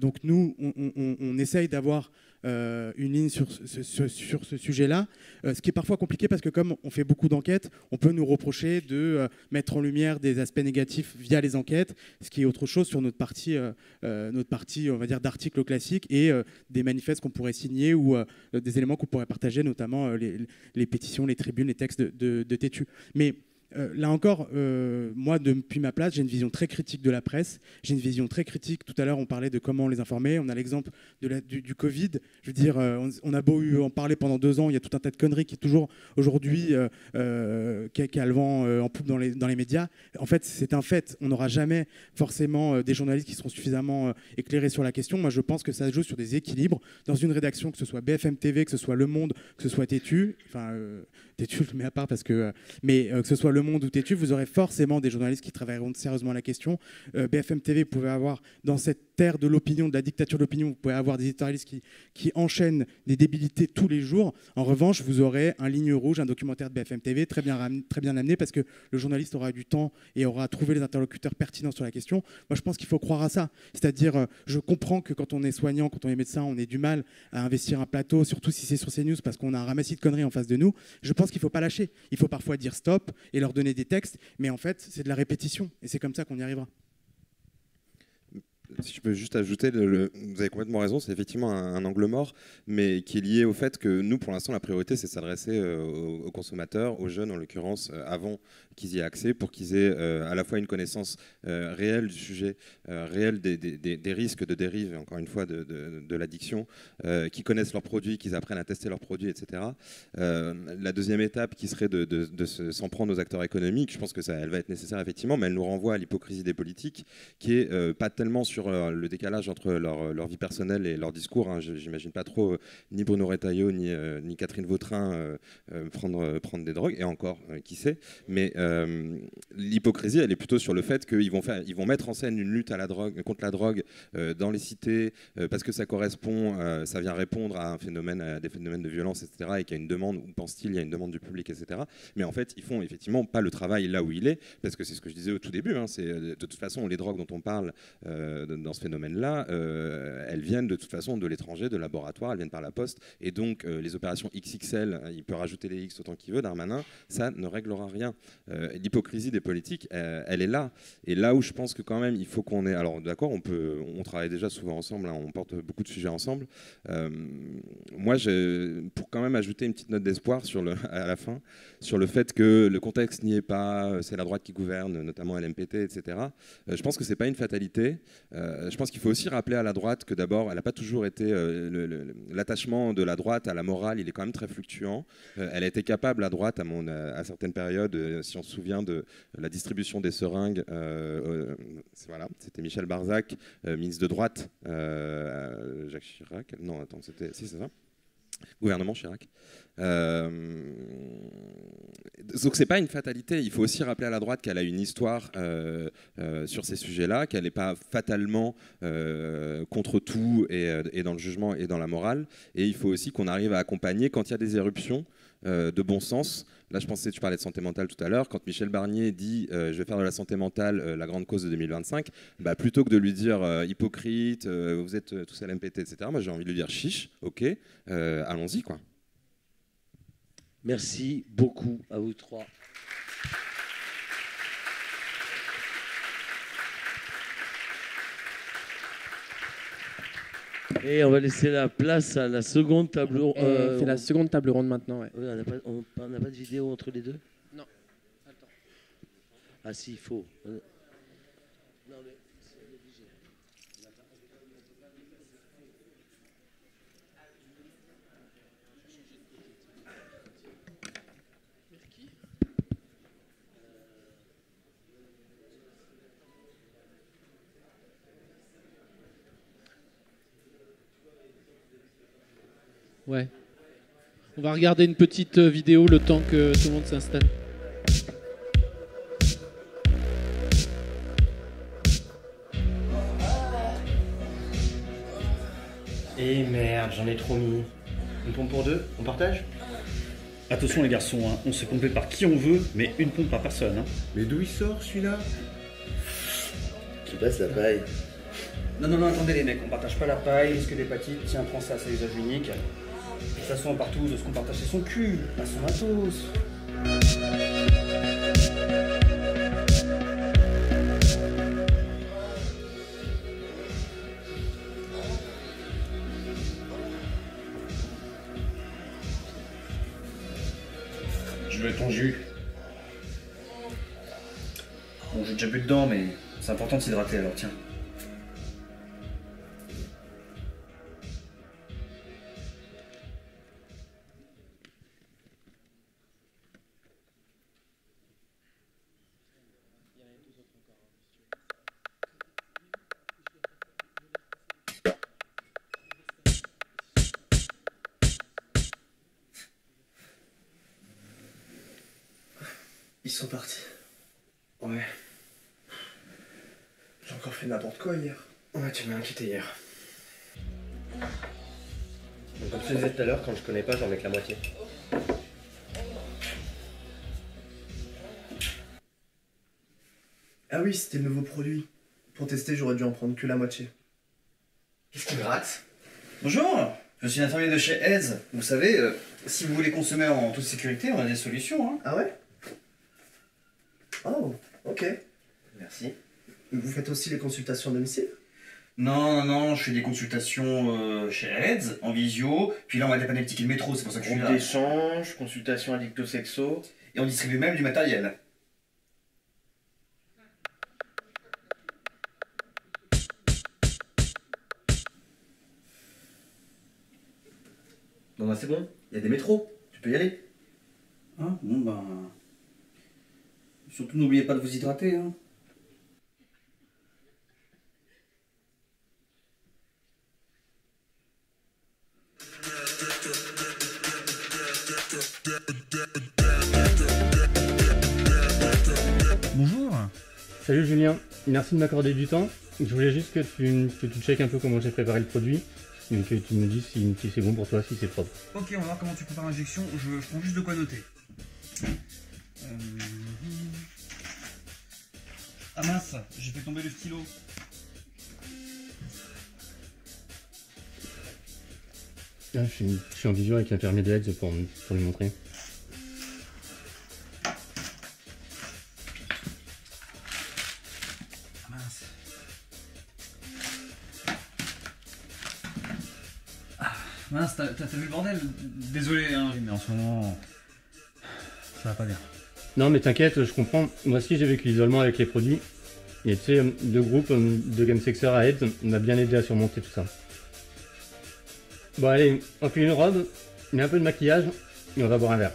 donc nous on essaye d'avoir une ligne sur ce sujet-là, ce qui est parfois compliqué parce que comme on fait beaucoup d'enquêtes, on peut nous reprocher de mettre en lumière des aspects négatifs via les enquêtes, ce qui est autre chose sur notre partie on va dire d'articles classiques et des manifestes qu'on pourrait signer ou des éléments qu'on pourrait partager, notamment les pétitions, les tribunes, les textes de Tétu. Mais là encore, moi, depuis ma place, j'ai une vision très critique de la presse. J'ai une vision très critique. Tout à l'heure, on parlait de comment les informer. On a l'exemple du Covid. Je veux dire, on a beau en parler pendant 2 ans, il y a tout un tas de conneries qui est toujours aujourd'hui qui a le vent en poupe dans les médias. En fait, c'est un fait. On n'aura jamais forcément des journalistes qui seront suffisamment éclairés sur la question. Moi, je pense que ça se joue sur des équilibres. Dans une rédaction, que ce soit BFM TV, que ce soit Le Monde, que ce soit Tétu, Tétu, je le mets à part parce que... mais que ce soit Le Monde ou Tétu, vous aurez forcément des journalistes qui travailleront sérieusement la question. BFM TV, vous pouvez avoir, dans cette terre de l'opinion, de la dictature de l'opinion, vous pouvez avoir des éditorialistes qui enchaînent des débilités tous les jours. En revanche, vous aurez un ligne rouge, un documentaire de BFM TV très bien amené parce que le journaliste aura du temps et aura trouvé les interlocuteurs pertinents sur la question. Moi, je pense qu'il faut croire à ça. C'est-à-dire, je comprends que quand on est soignant, quand on est médecin, on ait du mal à investir un plateau, surtout si c'est sur CNews parce qu'on a un ramassis de conneries en face de nous. Je pense qu'il ne faut pas lâcher. Il faut parfois dire stop et leur donner des textes, mais en fait, c'est de la répétition et c'est comme ça qu'on y arrivera. Si je peux juste ajouter, vous avez complètement raison, c'est effectivement un angle mort, mais qui est lié au fait que nous, pour l'instant, la priorité, c'est de s'adresser aux consommateurs, aux jeunes en l'occurrence, avant qu'ils y aient accès, pour qu'ils aient à la fois une connaissance réelle du sujet, réelle des risques de dérive, encore une fois, de l'addiction, qu'ils connaissent leurs produits, qu'ils apprennent à tester leurs produits, etc. La deuxième étape qui serait de s'en prendre aux acteurs économiques, je pense que elle va être nécessaire effectivement, mais elle nous renvoie à l'hypocrisie des politiques, qui est pas tellement sur le décalage entre leur vie personnelle et leur discours. Hein. J'imagine pas trop ni Bruno Retailleau ni Catherine Vautrin prendre des drogues, et encore, qui sait. Mais l'hypocrisie, elle est plutôt sur le fait qu'ils vont mettre en scène une lutte contre la drogue dans les cités, parce que ça correspond, ça vient répondre à des phénomènes de violence, etc., et qu'il y a une demande, ou pense-t-il, il y a une demande du public, etc. Mais en fait, ils font effectivement pas le travail là où il est, parce que c'est ce que je disais au tout début, hein, de toute façon, les drogues dont on parle dans ce phénomène-là, elles viennent de toute façon de l'étranger, de laboratoire, elles viennent par la poste, et donc les opérations XXL, il peut rajouter les X autant qu'il veut, Darmanin, ça ne réglera rien. L'hypocrisie des politiques, elle est là, et là où je pense que quand même il faut qu'on ait, alors d'accord, on travaille déjà souvent ensemble, hein, on porte beaucoup de sujets ensemble. Moi, pour quand même ajouter une petite note d'espoir à la fin, sur le fait que le contexte n'y est pas, c'est la droite qui gouverne, notamment LMPT, etc. Je pense que c'est pas une fatalité. Je pense qu'il faut aussi rappeler à la droite que d'abord, elle n'a pas toujours été l'attachement de la droite à la morale, il est quand même très fluctuant. Elle a été capable, la droite, à certaines périodes, si on se souvient de la distribution des seringues, voilà, c'était Michel Barzac, ministre de droite, Jacques Chirac. Non, attends, si c'est ça. Gouvernement Chirac. Donc c'est pas une fatalité. Il faut aussi rappeler à la droite qu'elle a une histoire sur ces sujets-là, qu'elle n'est pas fatalement contre tout et dans le jugement et dans la morale. Et il faut aussi qu'on arrive à accompagner quand il y a des éruptions de bon sens. Là, je pensais, tu parlais de santé mentale tout à l'heure, quand Michel Barnier dit je vais faire de la santé mentale la grande cause de 2025, plutôt que de lui dire hypocrite, vous êtes tous à l'MPT, etc., moi j'ai envie de lui dire chiche, ok, allons-y, quoi. Merci beaucoup à vous trois. Et on va laisser la place à la seconde table ronde. On fait la seconde table ronde maintenant, ouais. Oui, on n'a pas de vidéo entre les deux? Non. Ah si, il faut. Ouais. On va regarder une petite vidéo le temps que tout le monde s'installe. Et merde, j'en ai trop mis. Une pompe pour deux, on partage? Attention les garçons, hein, on se complète par qui on veut, mais une pompe par personne. Hein. Mais d'où il sort celui-là? Qui passe la paille? Non, attendez les mecs, on partage pas la paille, risque d'hépatite, tiens, prends ça, c'est usage unique. De toute façon, partout, de ce qu'on partage, c'est son cul, pas son matos. Je veux ton jus. Bon, j'ai déjà bu dedans, mais c'est important de s'hydrater, alors tiens. Ils sont partis. Ouais. J'ai encore fait n'importe quoi hier. Ouais, tu m'as inquiété hier. Donc, comme je te disais tout à l'heure, quand je connais pas, j'en mets que la moitié. Ah oui, c'était le nouveau produit. Pour tester, j'aurais dû en prendre que la moitié. Qu'est-ce qui gratte? Bonjour, je suis l'infirmier de chez Eds. Vous savez, si vous voulez consommer en toute sécurité, on a des solutions. Hein. Ah ouais? Oh, ok. Merci. Vous faites aussi les consultations à domicile? Non, je fais des consultations chez Eds, en visio, puis là on m'a dépanné le ticket de métro, c'est pour ça que je suis là. Groupe d'échange, consultation addicto-sexo. Et on distribue même du matériel. Bon bah c'est bon, il y a des métros, tu peux y aller. Ah, bon bah... Surtout n'oubliez pas de vous hydrater, hein. Bonjour. Salut Julien, merci de m'accorder du temps. Je voulais juste que tu checkes un peu comment j'ai préparé le produit et que tu me dises si c'est bon pour toi, si c'est propre. Ok, on va voir comment tu prépares l'injection. Je prends juste de quoi noter. Ah mince, j'ai fait tomber le stylo. Ah, je suis en visio avec l'infirmier de Edge pour lui montrer. Mince. Mince, t'as vu le bordel? Désolé, hein, mais en ce moment, ça va pas bien. Non mais t'inquiète, je comprends. Moi aussi j'ai vécu l'isolement avec les produits. Et tu sais, le groupe de Gamesexer à Edge m'a bien aidé à surmonter tout ça. Bon allez, on fait une robe, met un peu de maquillage et on va boire un verre.